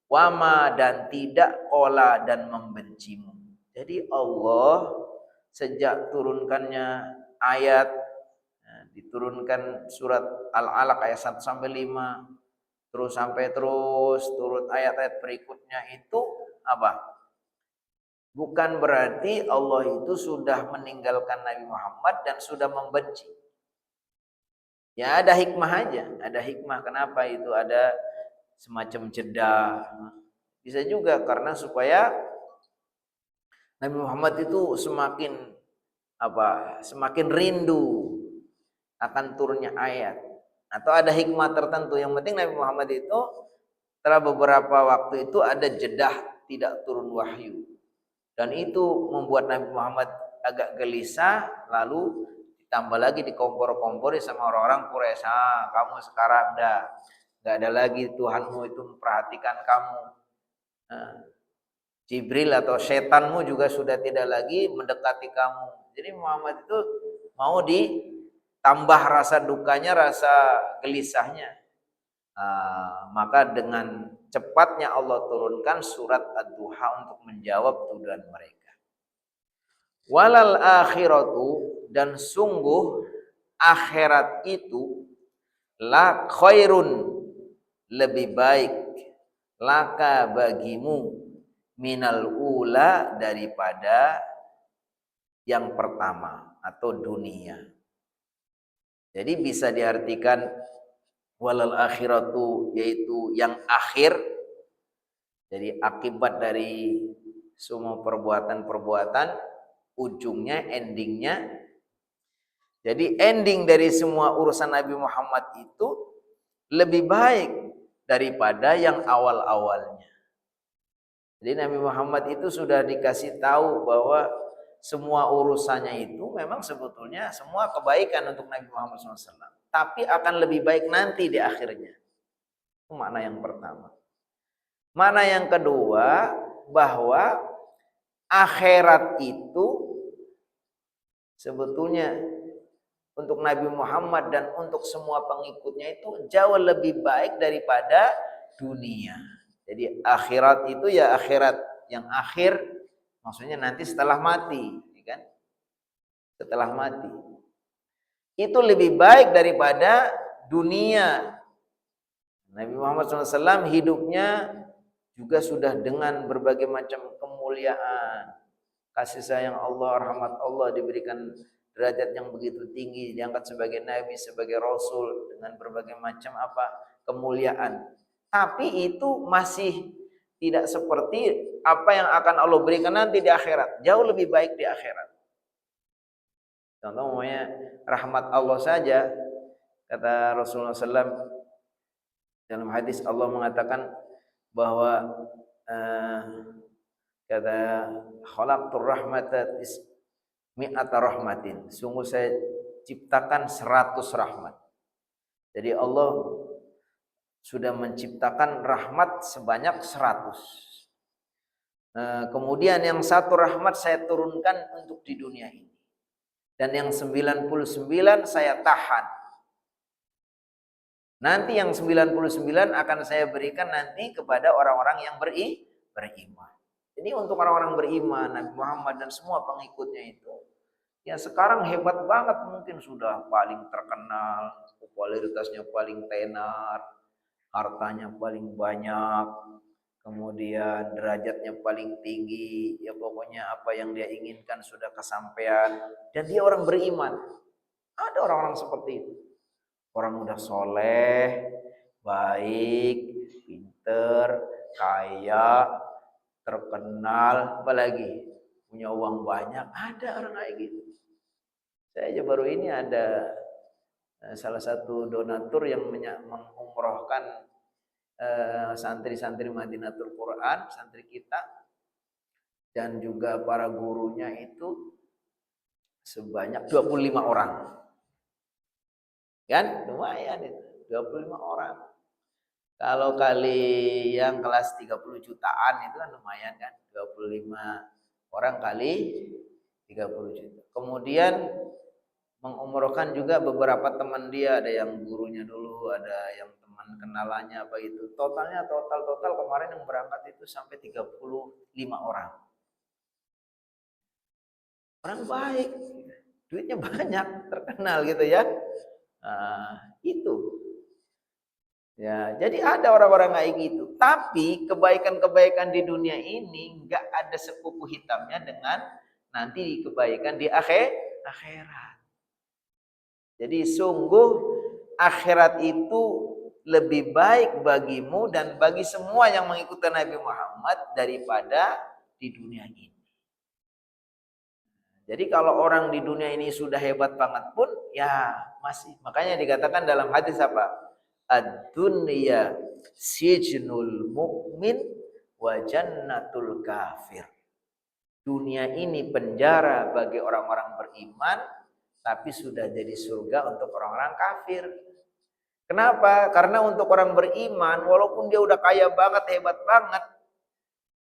wama, dan tidak qala, dan membencimu. Jadi Allah sejak turunkannya ayat, diturunkan surat Al-Alaq ayat 1 sampai 5, terus turut ayat-ayat berikutnya itu apa? Bukan berarti Allah itu sudah meninggalkan Nabi Muhammad dan sudah membenci. Ya ada hikmah aja, ada hikmah. Kenapa itu ada semacam jeda? Bisa juga karena supaya Nabi Muhammad itu semakin rindu akan turunnya ayat. Atau ada hikmah tertentu. Yang penting Nabi Muhammad itu setelah beberapa waktu itu ada jedah tidak turun wahyu. Dan itu membuat Nabi Muhammad agak gelisah, lalu ditambah lagi dikompor-kompori sama orang-orang Quraisy. Kamu sekarang nggak ada lagi Tuhanmu itu memperhatikan kamu. Jibril atau setanmu juga sudah tidak lagi mendekati kamu. Jadi Muhammad itu mau ditambah rasa dukanya, rasa gelisahnya. Maka dengan cepatnya Allah turunkan surat Ad-Duha untuk menjawab tuduhan mereka. Walal akhiratu, dan sungguh akhirat itu la khairun, lebih baik, laka bagimu, minal ula, daripada yang pertama atau dunia. Jadi bisa diartikan walal akhiratu, yaitu yang akhir. Jadi akibat dari semua perbuatan-perbuatan, ujungnya, endingnya. Jadi ending dari semua urusan Nabi Muhammad itu lebih baik daripada yang awal-awalnya. Jadi Nabi Muhammad itu sudah dikasih tahu bahwa semua urusannya itu memang sebetulnya semua kebaikan untuk Nabi Muhammad SAW. Tapi akan lebih baik nanti di akhirnya. Itu makna yang pertama. Makna yang kedua, bahwa akhirat itu sebetulnya untuk Nabi Muhammad dan untuk semua pengikutnya itu jauh lebih baik daripada dunia. Jadi akhirat itu ya akhirat yang akhir, maksudnya nanti setelah mati, kan? Setelah mati. Itu lebih baik daripada dunia. Nabi Muhammad SAW hidupnya juga sudah dengan berbagai macam kemuliaan, kasih sayang Allah, rahmat Allah, diberikan derajat yang begitu tinggi, diangkat sebagai nabi, sebagai rasul, dengan berbagai macam kemuliaan. Tapi itu masih tidak seperti apa yang akan Allah berikan nanti di akhirat. Jauh lebih baik di akhirat. Contoh namanya rahmat Allah saja, kata Rasulullah SAW dalam hadis, Allah mengatakan bahwa kata khalaqtur rahmata mi'ata rahmatin, sungguh saya ciptakan 100 rahmat. Jadi Allah sudah menciptakan rahmat sebanyak 100. Kemudian yang satu rahmat saya turunkan untuk di dunia ini. Dan yang 99 saya tahan. Nanti yang 99 akan saya berikan nanti kepada orang-orang yang beriman. Jadi untuk orang-orang beriman, Nabi Muhammad dan semua pengikutnya itu, ya sekarang hebat banget, mungkin sudah paling terkenal, popularitasnya paling tenar, hartanya paling banyak, kemudian derajatnya paling tinggi, ya pokoknya apa yang dia inginkan sudah kesampaian, dan dia orang beriman. Ada orang-orang seperti itu. Orang udah soleh, baik, pinter, kaya, terkenal, apalagi punya uang banyak, ada orang kayak gitu. Saya aja baru ini ada salah satu donatur yang mengumrohkan santri-santri Madinatul Quran, santri kita, dan juga para gurunya itu sebanyak 25 orang. Kan lumayan itu, 25 orang. Kalau kali yang kelas 30 jutaan itu kan lumayan kan, 25 orang kali 30 juta. Kemudian mengumrohkan juga beberapa teman dia, ada yang gurunya dulu, ada yang teman kenalannya apa itu. Total kemarin yang berangkat itu sampai 35 orang. Orang baik, duitnya banyak, terkenal gitu ya. Itu. Ya, jadi ada orang-orang kayak gitu. Tapi kebaikan-kebaikan di dunia ini nggak ada sepupu hitamnya dengan nanti kebaikan di akhirat. Jadi sungguh akhirat itu lebih baik bagimu dan bagi semua yang mengikuti Nabi Muhammad daripada di dunia ini. Jadi kalau orang di dunia ini sudah hebat banget pun, ya masih. Makanya dikatakan dalam hadis apa? Ad-dunya sijnul mu'min wa jannatul kafir. Dunia ini penjara bagi orang-orang beriman, tapi sudah jadi surga untuk orang-orang kafir. Kenapa? Karena untuk orang beriman, walaupun dia udah kaya banget, hebat banget,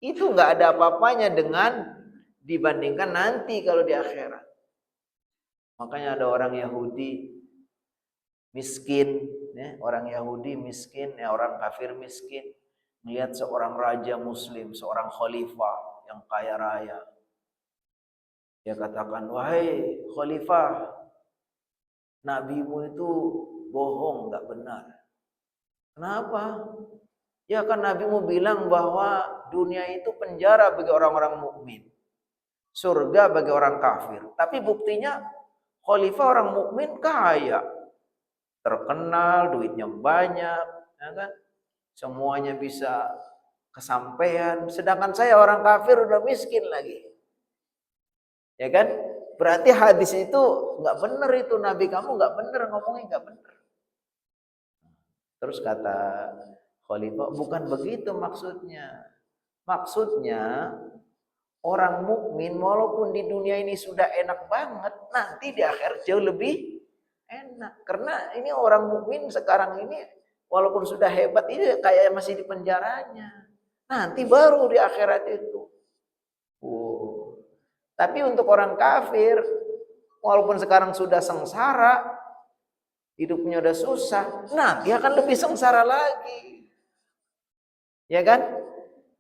itu nggak ada apa-apanya dengan dibandingkan nanti kalau di akhirat. Makanya ada orang Yahudi miskin, ya, orang Yahudi miskin, ya, orang kafir miskin, melihat seorang raja muslim, seorang khalifah yang kaya raya. Dia katakan, wahai khalifah, nabimu itu bohong, nggak benar. Kenapa? Ya kan nabimu bilang bahwa dunia itu penjara bagi orang-orang mukmin, surga bagi orang kafir. Tapi buktinya khalifah orang mukmin kaya, terkenal, duitnya banyak, ya kan? Semuanya bisa kesampaian. Sedangkan saya orang kafir udah miskin lagi, ya kan? Berarti hadis itu nggak benar, itu nabi kamu nggak benar ngomongnya, nggak benar. Terus kata khalifah, bukan begitu maksudnya. Maksudnya orang mukmin walaupun di dunia ini sudah enak banget, nanti di akhirat jauh lebih enak. Karena ini orang mukmin sekarang ini walaupun sudah hebat, ini kayak masih di penjaranya. Nanti baru di akhirat itu. Tapi untuk orang kafir, walaupun sekarang sudah sengsara, hidupnya udah susah, nanti akan lebih sengsara lagi. Ya kan?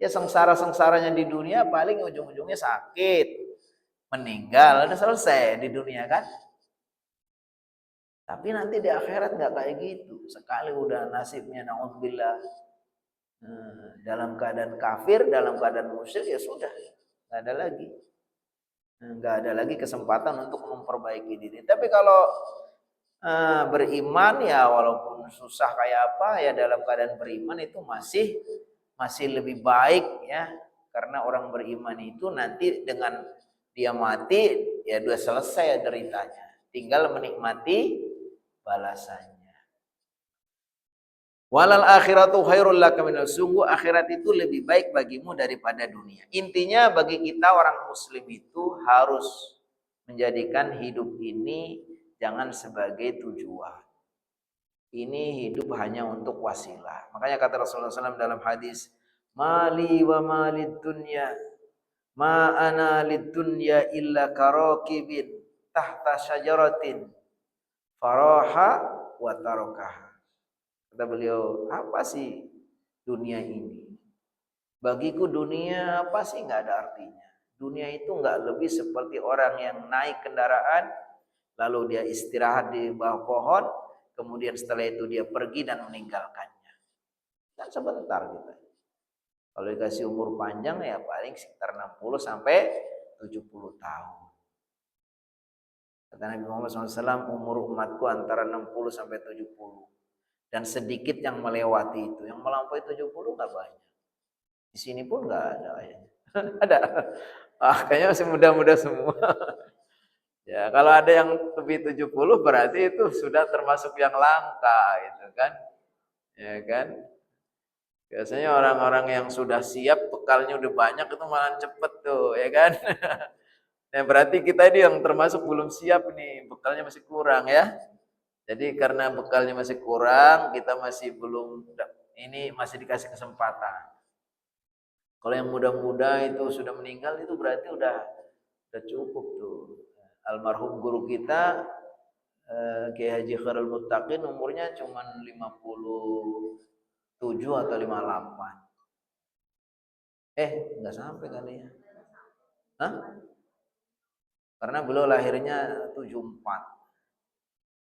Ya sengsara-sengsaranya di dunia paling ujung-ujungnya sakit, meninggal, udah selesai di dunia kan? Tapi nanti di akhirat nggak kayak gitu. Sekali udah nasibnya naudzubillah dalam keadaan kafir, dalam keadaan musyrik, ya sudah, nggak ada lagi. Nggak ada lagi kesempatan untuk memperbaiki diri. Tapi kalau beriman, ya walaupun susah kayak apa, ya dalam keadaan beriman itu masih lebih baik, ya. Karena orang beriman itu nanti dengan dia mati, ya udah selesai deritanya. Tinggal menikmati balasannya. Walal akhiratu khairul laka minal, sungguh akhirat itu lebih baik bagimu daripada dunia. Intinya bagi kita orang muslim itu harus menjadikan hidup ini jangan sebagai tujuan. Ini hidup hanya untuk wasilah. Makanya kata Rasulullah SAW dalam hadis, mali wa malid dunya, ma ana lid dunya illa karakibin tahta syajaratin faraha wa tarakaha. Kata beliau, apa sih dunia ini? Bagiku dunia apa sih, nggak ada artinya. Dunia itu nggak lebih seperti orang yang naik kendaraan, lalu dia istirahat di bawah pohon, kemudian setelah itu dia pergi dan meninggalkannya. Kan sebentar kita. Kalau dikasih umur panjang ya paling sekitar 60 sampai 70 tahun. Kata Nabi Muhammad SAW, umur umatku antara 60 sampai 70. Dan sedikit yang melewati itu. Yang melampaui 70 nggak banyak. Di sini pun nggak ada kayaknya. Ada. Kayaknya masih muda-muda semua. Ya, kalau ada yang lebih 70 berarti itu sudah termasuk yang langka gitu kan. Ya kan? Biasanya orang-orang yang sudah siap bekalnya udah banyak itu malah cepet tuh, ya kan? Ya berarti kita ini yang termasuk belum siap nih, bekalnya masih kurang ya. Jadi karena bekalnya masih kurang, kita masih belum ini masih dikasih kesempatan. Kalau yang muda-muda itu sudah meninggal itu berarti udah cukup tuh. Almarhum guru kita Kiai Haji Khairul Muttaqin umurnya cuma 57 atau 58. Enggak sampai kali ya. Hah? Karena beliau lahirnya 74.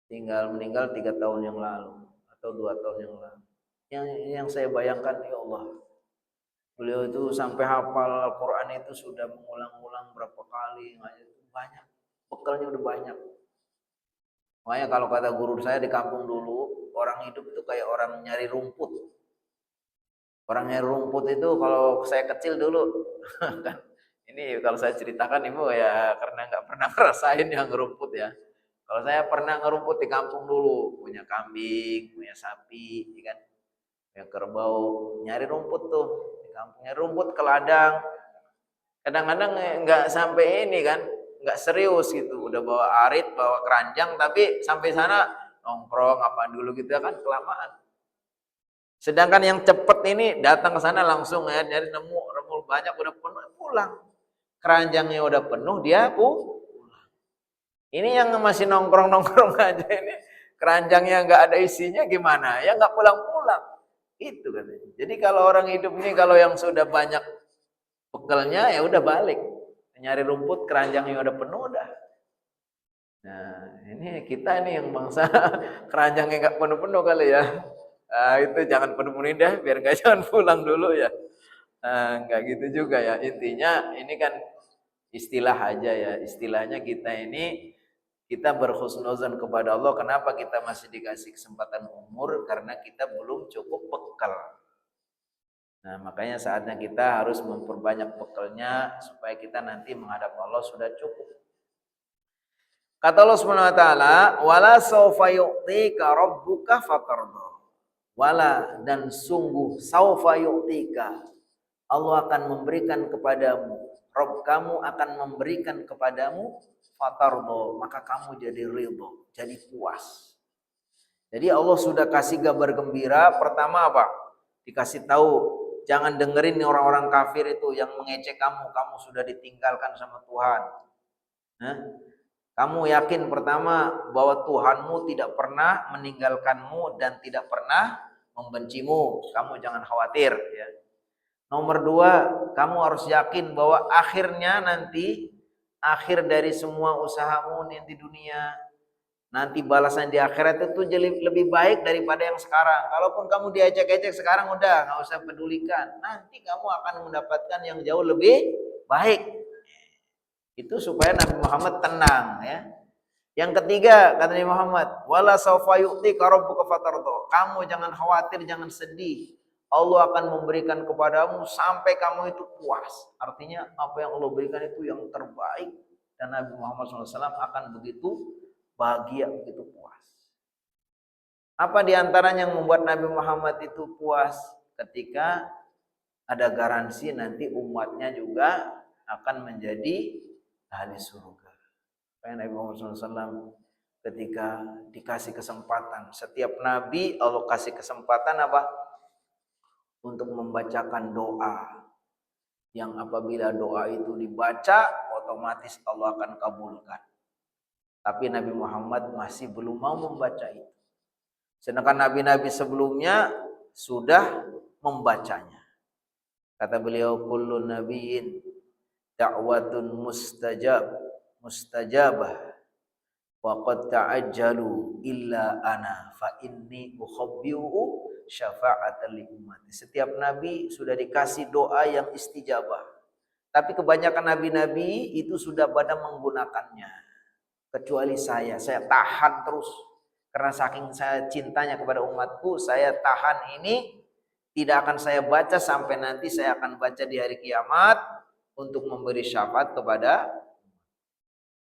Tinggal meninggal 3 tahun yang lalu atau 2 tahun yang lalu. Yang saya bayangkan, ya Allah, beliau itu sampai hafal Al-Quran itu sudah mengulang-ulang berapa kali, banyak, bekalnya udah banyak. Makanya kalau kata guru saya di kampung dulu, orang hidup itu kayak orang nyari rumput. Orang nyari rumput itu kalau saya kecil dulu, kan ini kalau saya ceritakan ibu ya karena nggak pernah ngerasain yang rumput ya. Kalau saya pernah ngerumput di kampung dulu, punya kambing, punya sapi, kan, punya kerbau, nyari rumput tuh di kampung, nyari rumput ke ladang. Kadang-kadang nggak sampai ini kan, nggak serius gitu, udah bawa arit, bawa keranjang, tapi sampai sana nongkrong apa dulu gitu kan kelamaan. Sedangkan yang cepet ini datang ke sana langsung ya, nyari nemu banyak udah penuh pulang. Keranjangnya udah penuh dia pulang. Ini yang masih nongkrong-nongkrong aja ini keranjangnya nggak ada isinya gimana? Ya nggak pulang-pulang. Itu kan. Jadi kalau orang hidup ini kalau yang sudah banyak bekalnya ya udah balik. Nyari rumput keranjangnya udah penuh udah. Nah, ini kita nih yang bangsa keranjangnya nggak penuh-penuh kali ya. Itu jangan penuh-penuhin dah biar nggak jangan pulang dulu ya. Nggak gitu juga ya. Intinya ini kan istilah aja ya. Istilahnya kita berhusnuzon kepada Allah. Kenapa kita masih dikasih kesempatan umur? Karena kita belum cukup bekal. Nah, makanya saatnya kita harus memperbanyak bekalnya supaya kita nanti menghadap Allah sudah cukup. Kata Allah Subhanahu wa taala, "Wala sawfa yu'tika rabbuka fatarda." Wala dan sungguh sawfa yu'tika. Allah akan memberikan kepadamu, Rabb kamu akan memberikan kepadamu fatardo, maka kamu jadi ridho, jadi puas. Jadi Allah sudah kasih kabar gembira. Pertama apa? Dikasih tahu, jangan dengerin orang-orang kafir itu yang mengecek kamu sudah ditinggalkan sama Tuhan. Kamu yakin pertama bahwa Tuhanmu tidak pernah meninggalkanmu dan tidak pernah membencimu. Kamu jangan khawatir ya. Nomor 2, kamu harus yakin bahwa akhirnya nanti, akhir dari semua usahamu di dunia, nanti balasan di akhirat itu lebih baik daripada yang sekarang. Kalaupun kamu diajak-ajak sekarang udah nggak usah pedulikan. Nanti kamu akan mendapatkan yang jauh lebih baik. Itu supaya Nabi Muhammad tenang ya. Yang ketiga kata Nabi Muhammad, wala sawfa yu'tika rabbuka fatarda. Kamu jangan khawatir, jangan sedih. Allah akan memberikan kepadamu sampai kamu itu puas. Artinya apa yang Allah berikan itu yang terbaik. Dan Nabi Muhammad SAW akan begitu bahagia, begitu puas. Apa diantaranya yang membuat Nabi Muhammad itu puas? Ketika ada garansi nanti umatnya juga akan menjadi ahli surga. Kayak Nabi Muhammad SAW ketika dikasih kesempatan. Setiap Nabi Allah kasih kesempatan apa? Untuk membacakan doa, yang apabila doa itu dibaca otomatis Allah akan kabulkan. Tapi Nabi Muhammad masih belum mau membaca itu. Sedangkan nabi-nabi sebelumnya sudah membacanya. Kata beliau, kullu nabiyyin da'watun mustajabah wa qad ta'ajjalu illa ana fa inni ukhabbiu syafa'atan li ummati. Setiap nabi sudah dikasih doa yang istijabah. Tapi kebanyakan nabi-nabi itu sudah pada menggunakannya. Kecuali saya tahan terus. Karena saking saya cintanya kepada umatku, saya tahan ini tidak akan saya baca sampai nanti saya akan baca di hari kiamat untuk memberi syafaat kepada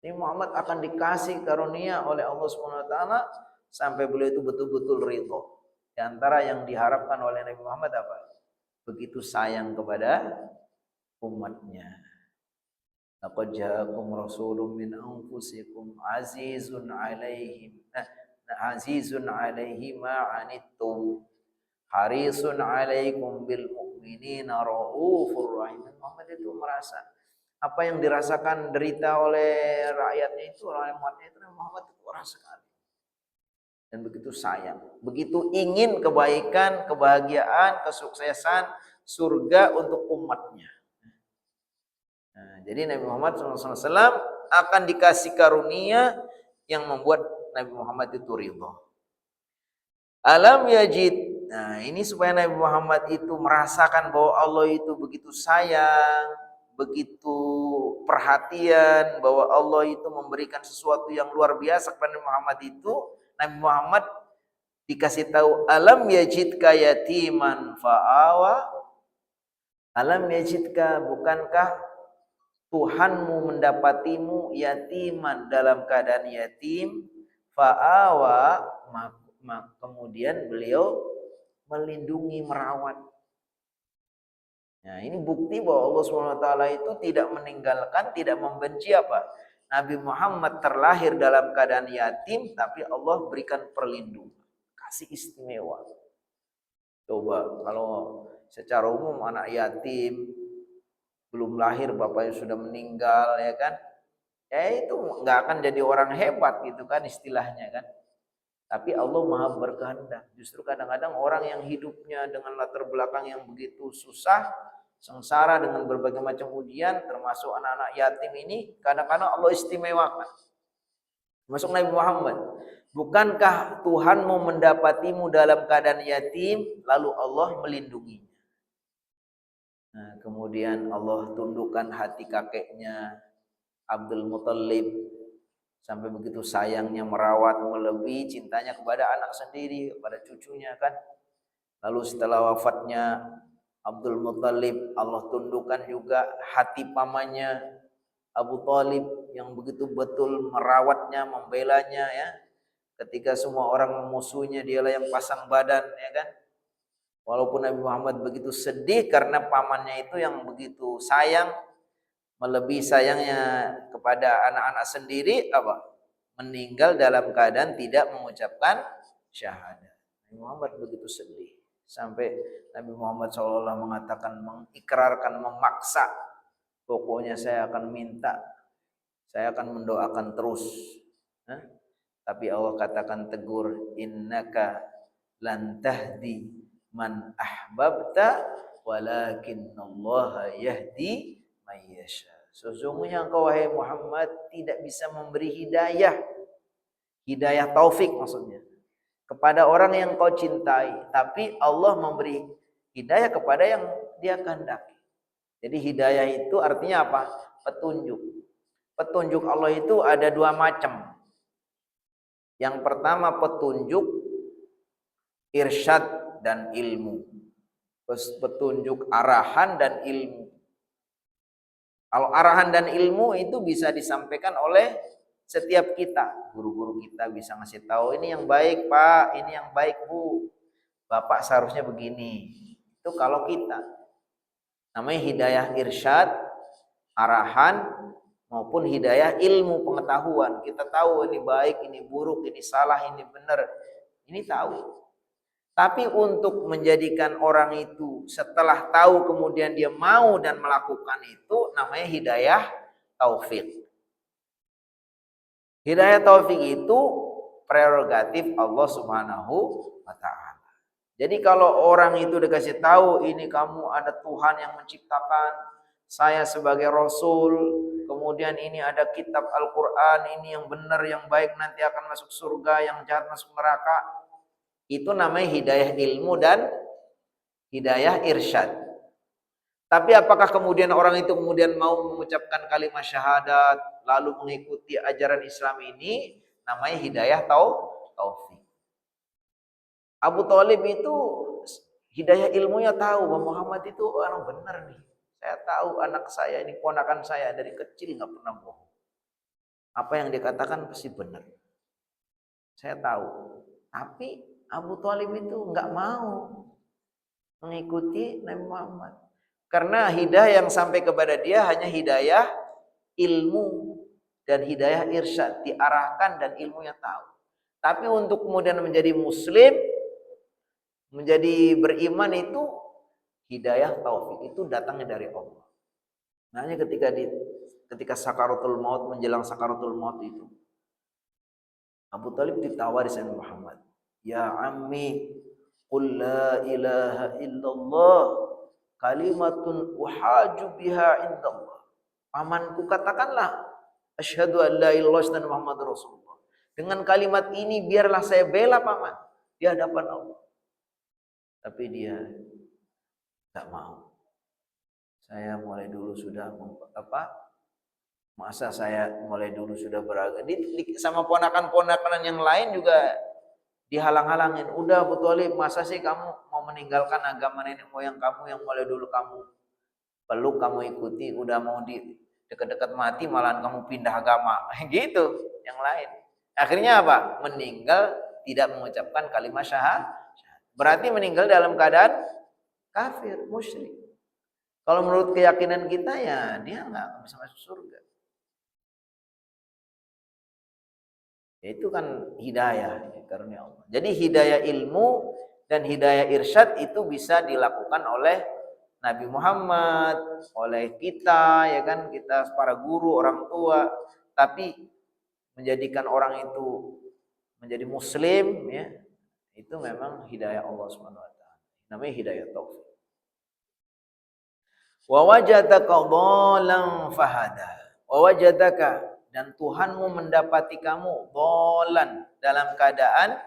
Nabi Muhammad. Akan dikasih karunia oleh Allah Subhanahu wa taala sampai beliau itu betul-betul ridho. Di antara yang diharapkan oleh Nabi Muhammad apa? Begitu sayang kepada umatnya. Laqad ja'akum rasulun min anfusikum azizun 'alaihi ma 'anittum harisun 'alaikum bil mu'minina raufur rahim. Muhammad itu merasa apa yang dirasakan derita oleh rakyatnya itu, oleh umatnya itu, Muhammad itu keras sekali. Dan begitu sayang, begitu ingin kebaikan, kebahagiaan, kesuksesan, surga untuk umatnya. Nah, jadi Nabi Muhammad SAW akan dikasih karunia yang membuat Nabi Muhammad itu ridho. Alam yajid. Nah, ini supaya Nabi Muhammad itu merasakan bahwa Allah itu begitu sayang, begitu perhatian, bahwa Allah itu memberikan sesuatu yang luar biasa kepada Nabi Muhammad itu. Nabi Muhammad dikasih tahu, alam yajidka yatiman fa'awa. Alam yajidka, bukankah Tuhanmu mendapatimu yatiman, dalam keadaan yatim, fa'awa, kemudian beliau melindungi, merawat. Nah, ini bukti bahwa Allah SWT itu tidak meninggalkan, tidak membenci apa? Nabi Muhammad terlahir dalam keadaan yatim, tapi Allah berikan perlindungan, kasih istimewa. Coba kalau secara umum anak yatim belum lahir bapaknya sudah meninggal, ya kan? Ya itu nggak akan jadi orang hebat gitu kan istilahnya kan. Tapi Allah Maha berkehendak. Justru kadang-kadang orang yang hidupnya dengan latar belakang yang begitu susah, sengsara dengan berbagai macam ujian, termasuk anak-anak yatim ini, kadang-kadang Allah istimewakan. Masuk Nabi Muhammad. Bukankah Tuhanmu mendapatimu dalam keadaan yatim, lalu Allah melindunginya. Nah, kemudian Allah tundukkan hati kakeknya Abdul Muthalib, sampai begitu sayangnya merawat, melebihi cintanya kepada anak sendiri, kepada cucunya kan. Lalu setelah wafatnya Abdul Muthalib, Allah tundukkan juga hati pamannya Abu Thalib yang begitu betul merawatnya, membelanya ya. Ketika semua orang memusuhinya, dialah yang pasang badan ya kan. Walaupun Nabi Muhammad begitu sedih karena pamannya itu yang begitu sayang, melebihi sayangnya kepada anak-anak sendiri, apa? Meninggal dalam keadaan tidak mengucapkan syahadat. Nabi Muhammad begitu sedih. Sampai Nabi Muhammad SAW mengatakan, mengikrarkan, memaksa, pokoknya saya akan minta, saya akan mendoakan terus. Tapi Allah katakan tegur, innaka lan tahdi man ahbabta walakinnallaha yahdi may yasha. Sesungguhnya engkau wahai Muhammad tidak bisa memberi hidayah taufik maksudnya, kepada orang yang kau cintai, tapi Allah memberi hidayah kepada yang Dia kehendaki. Jadi hidayah itu artinya apa? Petunjuk. Petunjuk Allah itu ada dua macam. Yang pertama petunjuk irsyad dan ilmu. Petunjuk arahan dan ilmu. Kalau arahan dan ilmu itu bisa disampaikan oleh setiap kita, guru-guru kita bisa ngasih tahu, ini yang baik Pak, ini yang baik Bu, Bapak seharusnya begini. Itu kalau kita, namanya hidayah irsyad, arahan, maupun hidayah ilmu, pengetahuan. Kita tahu ini baik, ini buruk, ini salah, ini benar, ini tahu. Tapi untuk menjadikan orang itu setelah tahu kemudian dia mau dan melakukan itu, namanya hidayah taufik. Hidayah taufik itu prerogatif Allah Subhanahu wa taala. Jadi kalau orang itu dikasih tahu, ini kamu ada Tuhan yang menciptakan, saya sebagai rasul, kemudian ini ada kitab Al-Qur'an, ini yang benar, yang baik nanti akan masuk surga, yang jahat masuk neraka. Itu namanya hidayah ilmu dan hidayah irsyad. Tapi apakah kemudian orang itu kemudian mau mengucapkan kalimat syahadat lalu mengikuti ajaran Islam ini, namanya hidayah taufik. Abu Thalib itu Hidayah ilmunya tahu bahwa Muhammad itu orang benar nih. Saya tahu anak saya ini, ponakan saya dari kecil nggak pernah bohong. Apa yang dikatakan pasti benar. Saya tahu. Tapi Abu Thalib itu nggak mau mengikuti Nabi Muhammad. Karena hidayah yang sampai kepada dia hanya hidayah ilmu dan hidayah irsyad, diarahkan dan ilmunya tahu. Tapi untuk kemudian menjadi muslim, menjadi beriman itu hidayah taufik, itu datangnya dari Allah. Makanya ketika sakaratul maut, menjelang sakaratul maut itu, Abu Thalib ditawari sama Muhammad, "Ya ammi, qul la ilaha illallah kalimatun uhaju biha indallah." Pamanku, katakanlah asyhadu an la ilaha illallah dan Muhammad Rasulullah. Dengan kalimat ini biarlah saya bela paman di hadapan Allah. Tapi dia tak mau. Saya mulai dulu sudah masa saya mulai dulu sudah beragama. Sama ponakan-ponakan yang lain juga dihalang-halangin. Udah Abu Thalib, masa sih kamu mau meninggalkan agama nenek moyang kamu yang mulai dulu kamu peluk, kamu ikuti, udah mau di dekat-dekat mati malahan kamu pindah agama. Gitu yang lain. Akhirnya apa? Meninggal tidak mengucapkan kalimat syahadat. Berarti meninggal dalam keadaan kafir, musyrik. Kalau menurut keyakinan kita ya dia nggak bisa masuk surga. Itu kan hidayah ya, karunia Allah. Jadi hidayah ilmu dan hidayah irsyad itu bisa dilakukan oleh Nabi Muhammad, oleh kita ya kan, kita para guru, orang tua. Tapi menjadikan orang itu menjadi muslim ya, itu memang hidayah Allah Subhanahu wa taala. Namanya hidayah taufik. Wa wajadaka dhalan fahada. Wa wajadaka, dan Tuhanmu mendapati kamu dhalan, dalam keadaan,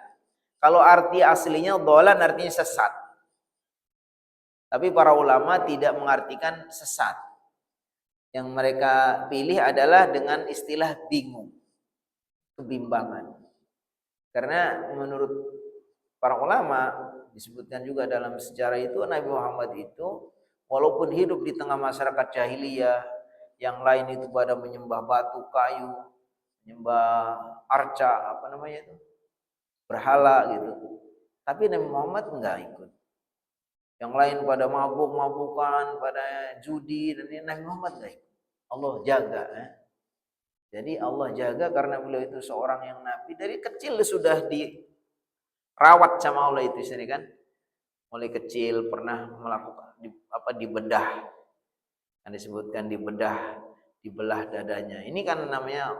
kalau arti aslinya dhalan artinya sesat. Tapi para ulama tidak mengartikan sesat. Yang mereka pilih adalah dengan istilah bingung, kebimbangan. Karena menurut para ulama disebutkan juga dalam sejarah itu, Nabi Muhammad itu walaupun hidup di tengah masyarakat jahiliyah, yang lain itu pada menyembah batu, kayu, menyembah arca, apa namanya itu, berhala gitu. Tapi Nabi Muhammad enggak ikut. Yang lain pada mabuk-mabukan, pada judi, dan ini Nabi Muhammad enggak ikut. Allah jaga. Jadi Allah jaga karena beliau itu seorang yang nabi, dari kecil sudah dirawat sama Allah itu sendiri kan. Mulai kecil pernah melakukan dibedah. Kan disebutkan dibelah dadanya. Ini kan namanya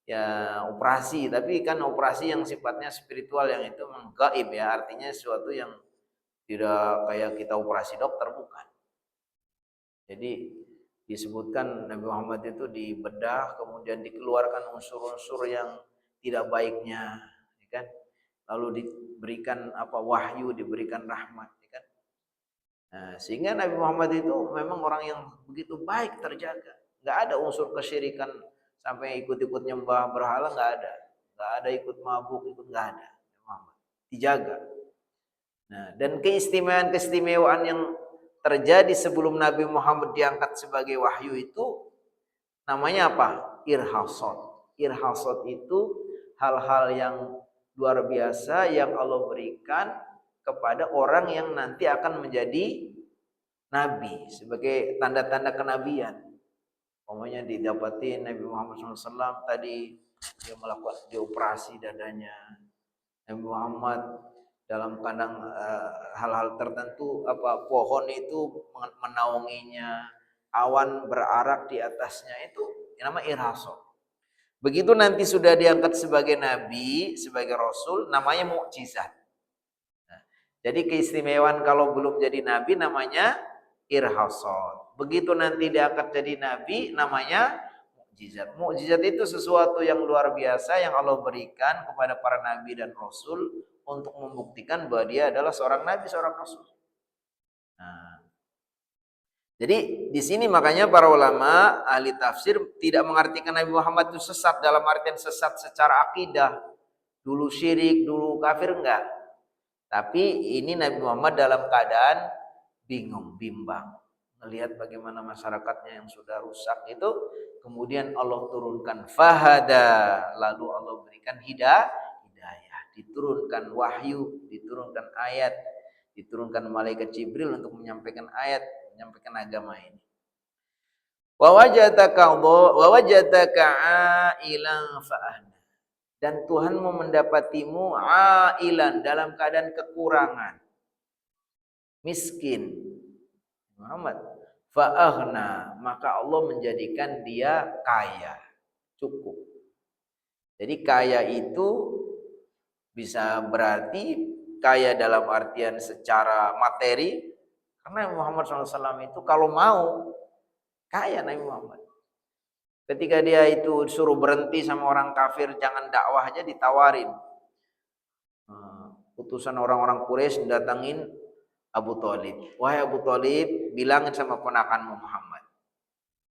ya operasi, tapi kan operasi yang sifatnya spiritual, yang itu gaib ya, artinya sesuatu yang tidak kayak kita operasi dokter, bukan. Jadi disebutkan Nabi Muhammad itu dibedah, kemudian dikeluarkan unsur-unsur yang tidak baiknya, ya kan? Lalu diberikan wahyu, diberikan rahmat, ya kan? Nah, sehingga Nabi Muhammad itu memang orang yang begitu baik, terjaga. Nggak ada unsur kesyirikan sampai ikut-ikut nyembah berhala, nggak ada. Nggak ada ikut mabuk, nggak ada. Muhammad dijaga. Nah, dan keistimewaan yang terjadi sebelum Nabi Muhammad diangkat sebagai wahyu itu namanya apa? Irhasot. Irhasot itu hal-hal yang luar biasa yang Allah berikan kepada orang yang nanti akan menjadi nabi, sebagai tanda-tanda kenabian. Pokoknya didapatin Nabi Muhammad SAW tadi, dia melakukan dioperasi dadanya. Nabi Muhammad dalam kandang hal-hal tertentu, pohon itu menaunginya, awan berarak di atasnya, itu namanya irhasot. Begitu nanti sudah diangkat sebagai nabi, sebagai rasul, namanya mukjizat. Nah, jadi keistimewaan kalau belum jadi nabi namanya irhasot. Begitu nanti diangkat jadi nabi namanya mukjizat. Mukjizat itu sesuatu yang luar biasa yang Allah berikan kepada para nabi dan rasul untuk membuktikan bahwa dia adalah seorang nabi, seorang rasul. Nah, jadi di sini makanya para ulama ahli tafsir tidak mengartikan Nabi Muhammad itu sesat dalam artian sesat secara akidah, dulu syirik, dulu kafir, enggak. Tapi ini Nabi Muhammad dalam keadaan bingung, bimbang. Melihat bagaimana masyarakatnya yang sudah rusak itu, kemudian Allah turunkan fahada, lalu Allah berikan hidayah, diturunkan wahyu, diturunkan ayat, diturunkan malaikat Jibril untuk menyampaikan ayat, menyampaikan agama ini. Wa wajadaka ailan fa'ahna. Dan Tuhanmu mendapatimu ailan, dalam keadaan kekurangan, miskin. Muhammad fa'aghna, maka Allah menjadikan dia kaya, cukup. Jadi kaya itu bisa berarti kaya dalam artian secara materi, karena Muhammad SAW itu kalau mau kaya. Nabi Muhammad ketika dia itu suruh berhenti sama orang kafir, jangan dakwah aja, ditawarin. Utusan orang-orang Quraisy datangin Abu Thalib. Wahai Abu Thalib, bilangin sama ponakanmu Muhammad.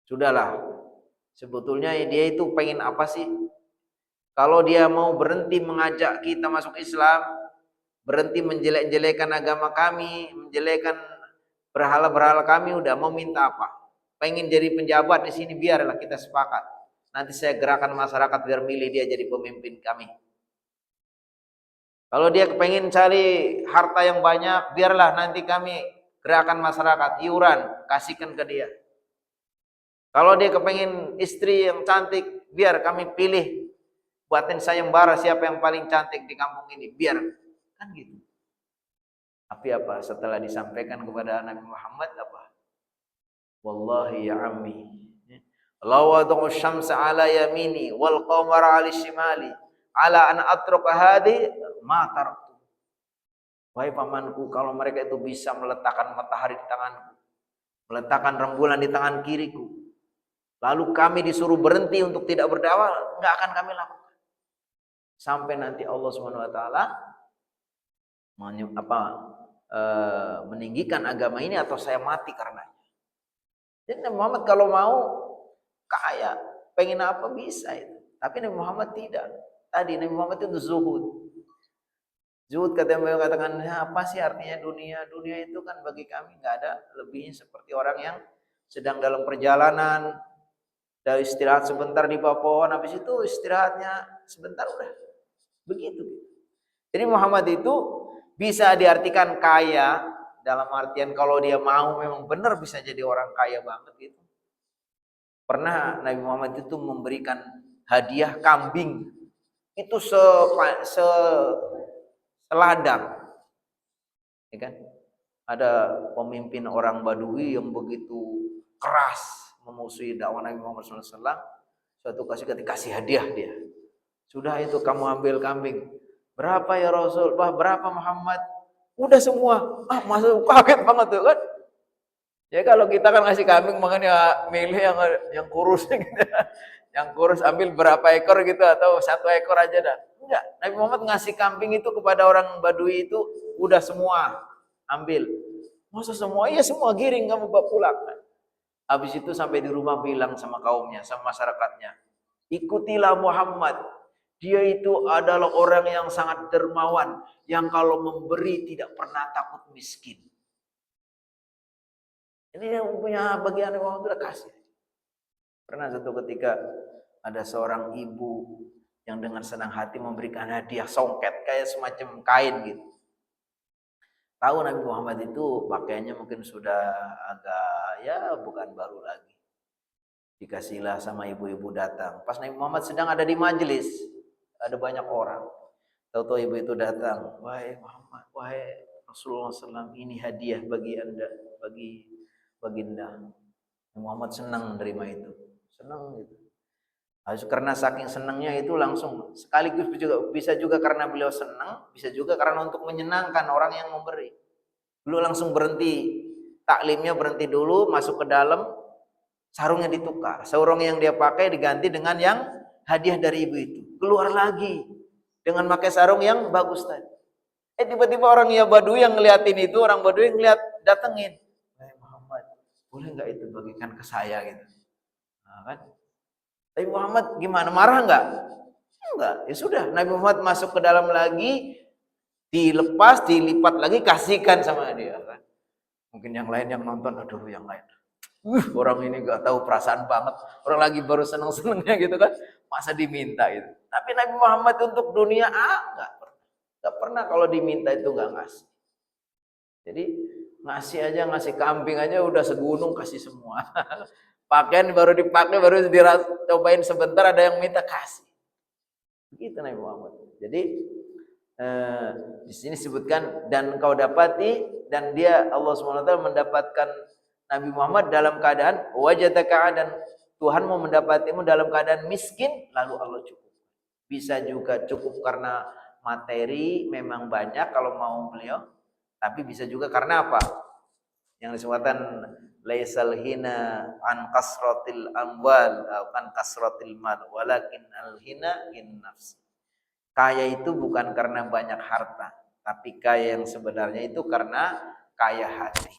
Sudahlah, sebetulnya dia itu pengen apa sih? Kalau dia mau berhenti mengajak kita masuk Islam, berhenti menjelek-jelekan agama kami, menjelekan berhala-berhala kami, udah mau minta apa? Pengen jadi penjabat di sini, biarlah kita sepakat. Nanti saya gerakan masyarakat biar milih dia jadi pemimpin kami. Kalau dia pengen cari harta yang banyak, biarlah nanti kami gerakan masyarakat, iuran, kasihkan ke dia. Kalau dia kepengen istri yang cantik, biar kami pilih, buatin sayembara siapa yang paling cantik di kampung ini, biar. Kan gitu. Tapi apa? Setelah disampaikan kepada Nabi Muhammad, apa? Wallahi ya ammi, law wada'u syamsa ala yamini wal qamara ala shimali ala an atruka hadi ma taraktu. Wahai pamanku, kalau mereka itu bisa meletakkan matahari di tanganku, meletakkan rembulan di tangan kiriku, lalu kami disuruh berhenti untuk tidak berdakwah, enggak akan kami lakukan. Sampai nanti Allah SWT meninggikan agama ini atau saya mati karenanya. Jadi Nabi Muhammad kalau mau kaya, pengen apa bisa itu. Tapi Nabi Muhammad tidak. Tadi Nabi Muhammad itu zuhud. Zuhud katakan, apa sih artinya dunia? Dunia itu kan bagi kami nggak ada lebihnya, seperti orang yang sedang dalam perjalanan, dari istirahat sebentar di bawah pohon, habis itu istirahatnya sebentar udah. Begitu. Jadi Muhammad itu bisa diartikan kaya, dalam artian kalau dia mau memang benar bisa jadi orang kaya banget gitu. Pernah Nabi Muhammad itu memberikan hadiah kambing. Itu seladang. Ya kan? Ada pemimpin orang Badui yang begitu keras memusuhi dakwah Nabi Muhammad SAW. Suatu ketika kasih hadiah dia. Sudah itu kamu ambil kambing. Berapa ya Rasul? Wah, berapa Muhammad? Udah semua. Masuk kaget banget tuh kan. Ya kalau kita kan ngasih kambing makanya milih yang kurus gitu. Yang kurus ambil berapa ekor gitu atau 1 ekor aja dah. Enggak, Nabi Muhammad ngasih kambing itu kepada orang Badui itu udah semua ambil. Masa semua? Iya semua, giring kamu bawa pulang. Habis itu sampai di rumah bilang sama kaumnya, sama masyarakatnya, ikutilah Muhammad. Dia itu adalah orang yang sangat dermawan, yang kalau memberi tidak pernah takut miskin. Ini yang punya bagian yang Allah sudah kasih. Pernah satu ketika ada seorang ibu yang dengan senang hati memberikan hadiah songket kayak semacam kain gitu. Tahu Nabi Muhammad itu pakaiannya mungkin sudah agak ya bukan baru lagi. Dikasihlah sama ibu-ibu datang. Pas Nabi Muhammad sedang ada di majelis, ada banyak orang. Tahu-tahu ibu itu datang, wahai Muhammad, wahai Rasulullah SAW, ini hadiah bagi anda, bagi baginda. Muhammad senang menerima itu, senang gitu. Karena saking senangnya itu langsung sekaligus bisa juga karena beliau senang, bisa juga karena untuk menyenangkan orang yang memberi. Beliau langsung berhenti taklimnya, berhenti dulu, masuk ke dalam, sarungnya ditukar, sarung yang dia pakai diganti dengan yang hadiah dari ibu itu. Keluar lagi dengan pakai sarung yang bagus tadi. Tiba-tiba orang Badui yang ngeliatin itu, orang Badui ngeliat, datengin. Muhammad, boleh nggak itu bagikan ke saya gitu? Nah, kan? Tapi Muhammad gimana? Marah nggak? Enggak. Ya sudah, Nabi Muhammad masuk ke dalam lagi, dilepas, dilipat lagi, kasihkan sama dia kan. Mungkin yang lain yang nonton, aduh yang lain, orang ini gak tahu perasaan banget, orang lagi baru seneng-senengnya gitu kan, masa diminta gitu. Tapi Nabi Muhammad untuk dunia gak pernah kalau diminta itu gak ngasih. Jadi ngasih aja, ngasih kambing aja udah segunung kasih semua. Pakaian baru dipakai, baru cobain sebentar, ada yang minta kasih. Begitu Nabi Muhammad. Jadi di sini sebutkan dan kau dapati, dan dia Allah SWT mendapatkan Nabi Muhammad dalam keadaan wajadaka, dan Tuhan mau mendapatimu dalam keadaan miskin, lalu Allah cukup. Bisa juga cukup karena materi memang banyak kalau mau beliau, tapi bisa juga karena apa? Yang disebutkan laisal hina an kasratil amwal an kasratil mal walakin al hina in nafsi. Kaya itu bukan karena banyak harta, tapi kaya yang sebenarnya itu karena kaya hati.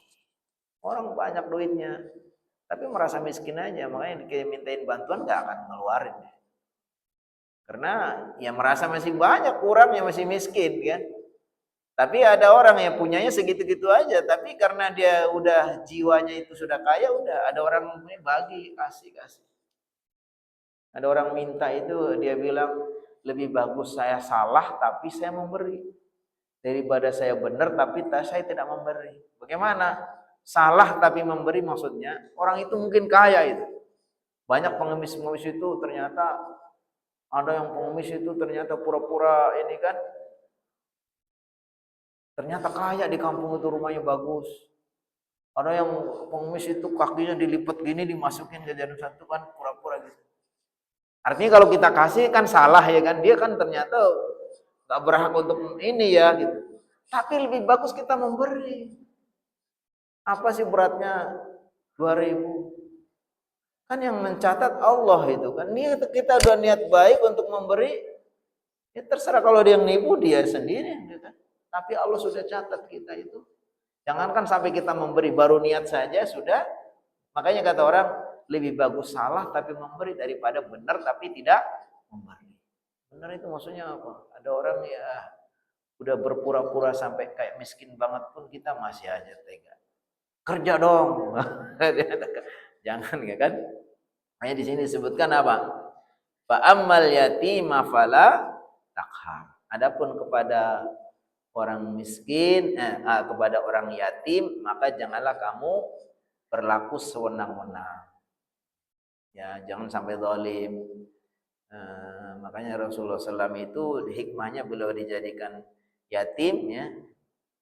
Orang banyak duitnya, tapi merasa miskin aja, makanya dimintain bantuan gak akan ngeluarin. Karena ya merasa masih banyak kurangnya, masih miskin kan. Tapi ada orang yang punyanya segitu-gitu aja, tapi karena dia udah jiwanya itu sudah kaya, udah ada orang ini bagi, kasih. Ada orang minta itu, dia bilang lebih bagus saya salah tapi saya memberi daripada saya benar tapi saya tidak memberi. Bagaimana? Salah tapi memberi maksudnya orang itu mungkin kaya itu. Banyak pengemis-pengemis itu ternyata ada yang pengemis itu ternyata pura-pura ini kan. Ternyata kaya di kampung itu, rumahnya bagus. Ada yang pengemis itu kakinya dilipat gini dimasukin ke jarum satu kan pura-pura gitu. Artinya kalau kita kasih kan salah ya kan, dia kan ternyata gak berhak untuk ini ya gitu. Tapi lebih bagus kita memberi. Apa sih beratnya 2.000? Kan yang mencatat Allah itu kan. Niat kita udah niat baik untuk memberi, ya terserah kalau dia yang nipu dia sendiri gitu kan. Tapi Allah sudah catat kita itu. Jangankan sampai kita memberi, baru niat saja sudah. Makanya kata orang lebih bagus salah tapi memberi daripada benar tapi tidak memberi. Benar itu maksudnya apa? Ada orang ya udah berpura-pura sampai kayak miskin banget pun kita masih aja tega. Kerja dong. Jangan ya kan? Hanya di sini disebutkan apa? Fa ammal yatima fala takhar. Adapun kepada orang miskin, kepada orang yatim, maka janganlah kamu berlaku sewenang-wenang. Ya, jangan sampai zalim. Makanya Rasulullah SAW itu hikmahnya beliau dijadikan yatim ya.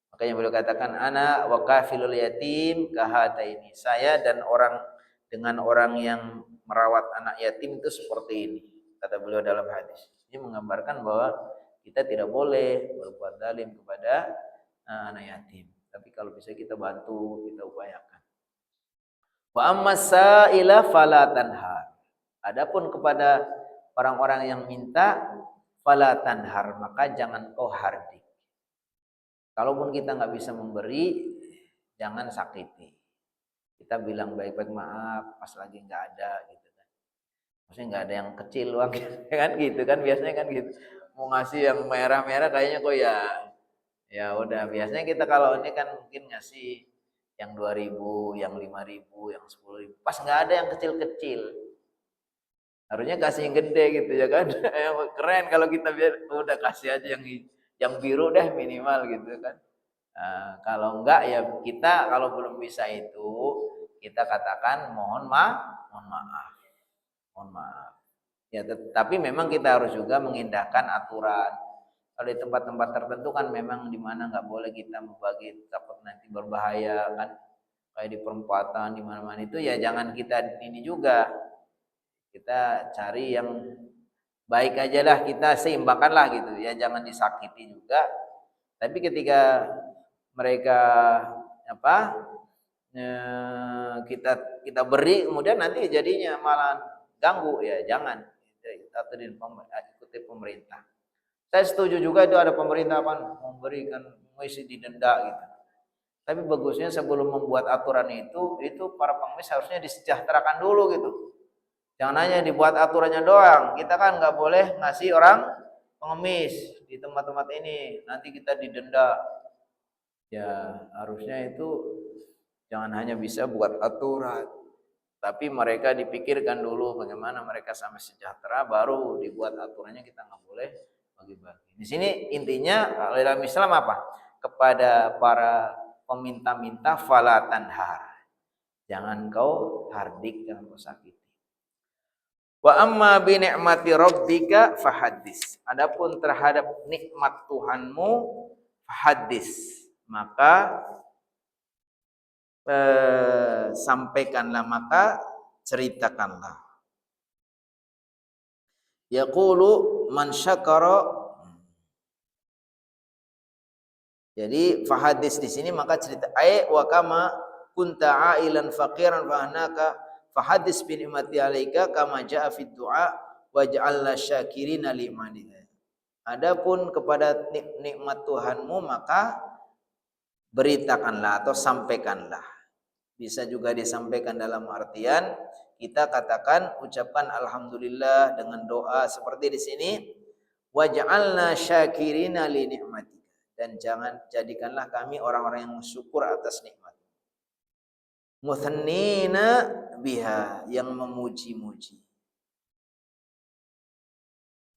Makanya beliau katakan ana wa kafilul yatim kahataini. Saya dan orang dengan orang yang merawat anak yatim itu seperti ini. Kata beliau dalam hadis. Ini menggambarkan bahwa kita tidak boleh berbuat zalim kepada anak yatim. Tapi kalau bisa kita bantu, kita upayakan. Wa ammas sa'ila fala tanhar. Adapun kepada orang-orang yang minta fala tanhar, maka jangan kau hardik. Kalaupun kita nggak bisa memberi, jangan sakiti. Kita bilang baik-baik maaf pas lagi nggak ada gitu kan. Maksudnya nggak ada yang kecil uang kan gitu kan, biasanya kan gitu. Mau ngasih yang merah-merah kayaknya kok ya udah. Biasanya kita kalau ini kan mungkin ngasih yang 2.000, yang 5.000, yang 10.000. Pas nggak ada yang kecil-kecil. Harusnya kasih yang gede gitu ya kan. Keren kalau kita biar udah kasih aja yang biru deh minimal gitu kan. Kalau enggak ya kita kalau belum bisa itu kita katakan mohon maaf. Mohon maaf. Ya tapi memang kita harus juga mengindahkan aturan. Kalau di tempat-tempat tertentu kan memang di mana nggak boleh kita membagi, takut nanti berbahaya kan. Kayak di perempatan di mana-mana itu ya jangan kita ini juga. Kita cari yang baik aja lah, kita seimbangkan lah gitu ya, jangan disakiti juga. Tapi ketika mereka kita beri kemudian nanti jadinya malah ganggu ya, jangan. Ikuti pemerintah. Saya setuju juga itu ada pemerintah kan memberikan mesti didenda gitu. Tapi bagusnya sebelum membuat aturan itu para pengemis harusnya disejahterakan dulu gitu. Jangan hanya dibuat aturannya doang. Kita kan nggak boleh ngasih orang pengemis di tempat-tempat ini, nanti kita didenda. Ya, harusnya itu jangan hanya bisa buat aturan, tapi mereka dipikirkan dulu bagaimana mereka sampai sejahtera, baru dibuat aturannya. Kita nggak boleh bagi-bagi. Di sini intinya dalam Islam apa? Kepada para peminta-minta fala tanhar. Jangan kau hardik, jangan kau sakiti. Wa amma bi ni'mati rabbika fahaddis. Adapun terhadap nikmat Tuhanmu, fahaddis, maka sampaikanlah, maka ceritakanlah. Yaqulu man syakara. Jadi fahadis di sini maka cerita wa kama kunta ailan faqiran fa anaka fahadis bi ni'mati alaika kama jaa fid du'a waj'alna syakirina limanina. Adapun kepada nikmat Tuhanmu maka beritakanlah atau sampaikanlah. Bisa juga disampaikan dalam artian kita katakan, ucapkan alhamdulillah dengan doa seperti di sini, waj'alna syakirina li ni'mati, dan jadikanlah kami orang-orang yang syukur atas nikmat. Muthannina biha, yang memuji-muji.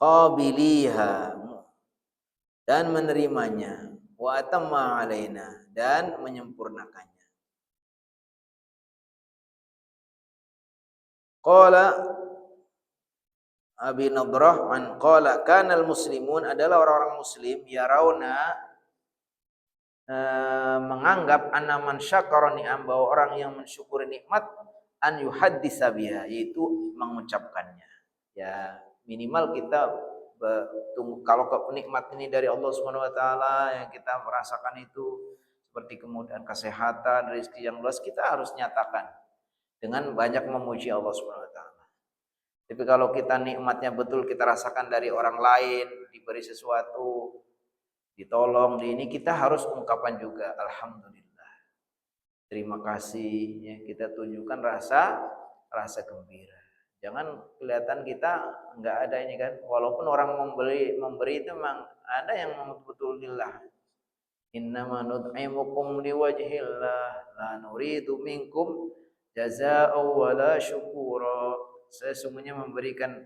Qabiliha, dan menerimanya. Wa atamma alaina, dan menyempurnakannya. Qala Abi Nadrah an qala kanal muslimun, adalah orang-orang muslim yarawna menganggap anaman syakara ni'am, bahwa orang yang mensyukuri nikmat an yuhaddisa biha, yaitu mengucapkannya. Ya, minimal kita kalau nikmat ini dari Allah Subhanahu wa taala yang kita merasakan itu, seperti kemudahan kesehatan, rezeki yang luas, kita harus nyatakan dengan banyak memuji Allah Subhanahu wa taala. Tapi kalau kita nikmatnya betul kita rasakan dari orang lain, diberi sesuatu, ditolong di ini, kita harus ungkapan juga alhamdulillah, terima kasih, ya, kita tunjukkan rasa gembira. Jangan kelihatan kita nggak ada ini kan, walaupun orang memberi itu memang ada yang betul lillah. Innama nut'imukum liwajhillah la nuridu minkum jazaa'an wala syukura. Sesungguhnya memberikan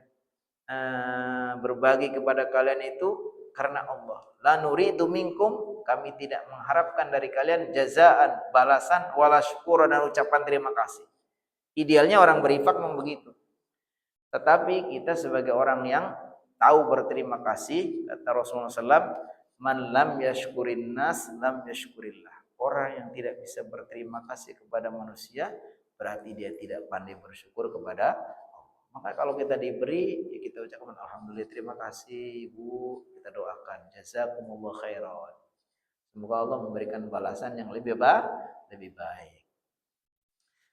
berbagi kepada kalian itu karena Allah. La nuridu minkum, kami tidak mengharapkan dari kalian jazaan, balasan, wala syukur, dan ucapan terima kasih. Idealnya orang berinfak memang begitu. Tetapi kita sebagai orang yang tahu berterima kasih, kata Rasulullah SAW, man lam yashkurin nas lam yashkurillah. Orang yang tidak bisa berterima kasih kepada manusia, berarti dia tidak pandai bersyukur kepada Allah. Maka kalau kita diberi, ya kita ucapkan alhamdulillah, terima kasih Ibu, kita doakan jazakumullah khairan. Semoga Allah memberikan balasan yang lebih baik.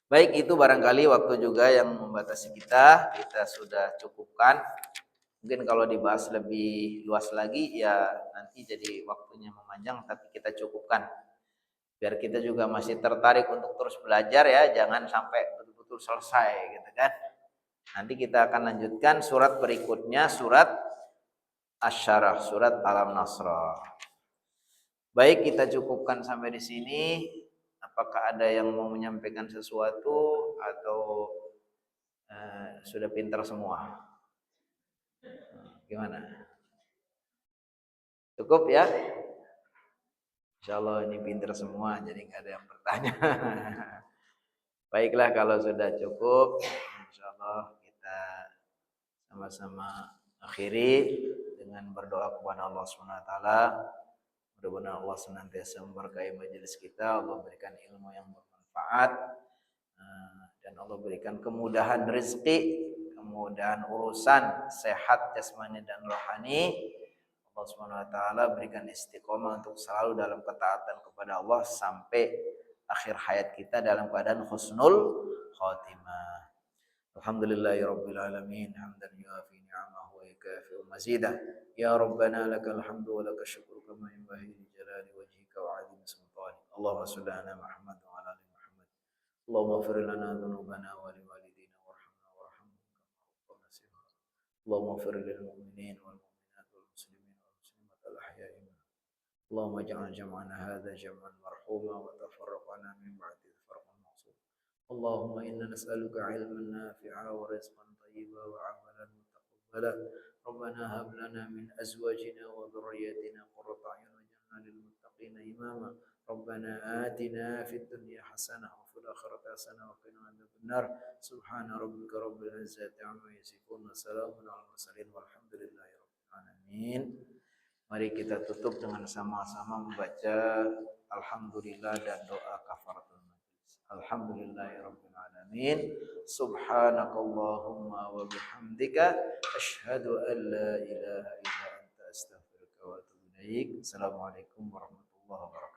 Baik, itu barangkali waktu juga yang membatasi kita sudah cukupkan. Mungkin kalau dibahas lebih luas lagi ya nanti jadi waktunya memanjang, tapi kita cukupkan. Biar kita juga masih tertarik untuk terus belajar ya, jangan sampai betul-betul selesai gitu kan. Nanti kita akan lanjutkan surat berikutnya, surat Asy-Syarah, surat Alam-Nasrah. Baik, kita cukupkan sampai di sini. Apakah ada yang mau menyampaikan sesuatu atau sudah pintar semua? Gimana? Cukup ya? Insya Allah ini pintar semua, jadi nggak ada yang bertanya. Baiklah, kalau sudah cukup, insya Allah kita sama-sama akhiri dengan berdoa kepada Allah SWT. Mudah-mudahan Allah senantiasa memberkahi majelis kita, Allah berikan ilmu yang bermanfaat, dan Allah berikan kemudahan rezeki, kemudahan urusan, sehat jasmani dan rohani. Allah Subhanahu wa taala berikan istiqomah untuk selalu dalam ketaatan kepada Allah sampai akhir hayat kita dalam keadaan husnul khatimah. Alhamdulillahirabbil alamin, hamdan yuafi ni'amahu wa yukafi mazidah. Ya Rabbana lakal hamdu wa lakal syukru kama yanbaghi li jalali wajhika wa 'azimi sultanik. Allahumma shalli ala Muhammad wa ala ali Muhammad. Allahumma ighfir lana dhunubana wa li walidina warhamna warhamhum kama rabbayana shighara. Allahumma ighfir lil mu'minin wal mu'minat wal muslimin اللهم اجعل جمعنا هذا جمعا مرحوما وتفرقنا من بعده فرقا معصوما. اللهم إنا نسألك علما نافعا ورزقا طيبا وعملا متقبلا. ربنا هب لنا من أزواجنا وذرياتنا قرة أعين واجعلنا للمتقين إماما. ربنا آتنا في الدنيا حسنة وفي الآخرة حسنة وقنا عذاب النار. سبحان ربك رب العزة عما يصفون وسلام على المرسلين والحمد لله رب العالمين. Mari kita tutup dengan sama-sama membaca Alhamdulillah dan doa kafaratul majlis. Alhamdulillahirabbil alamin. Subhanakallahumma wa bihamdika asyhadu an la ilaha illa anta astaghfiruka wa atubu ilaik. Assalamualaikum warahmatullahi wabarakatuh.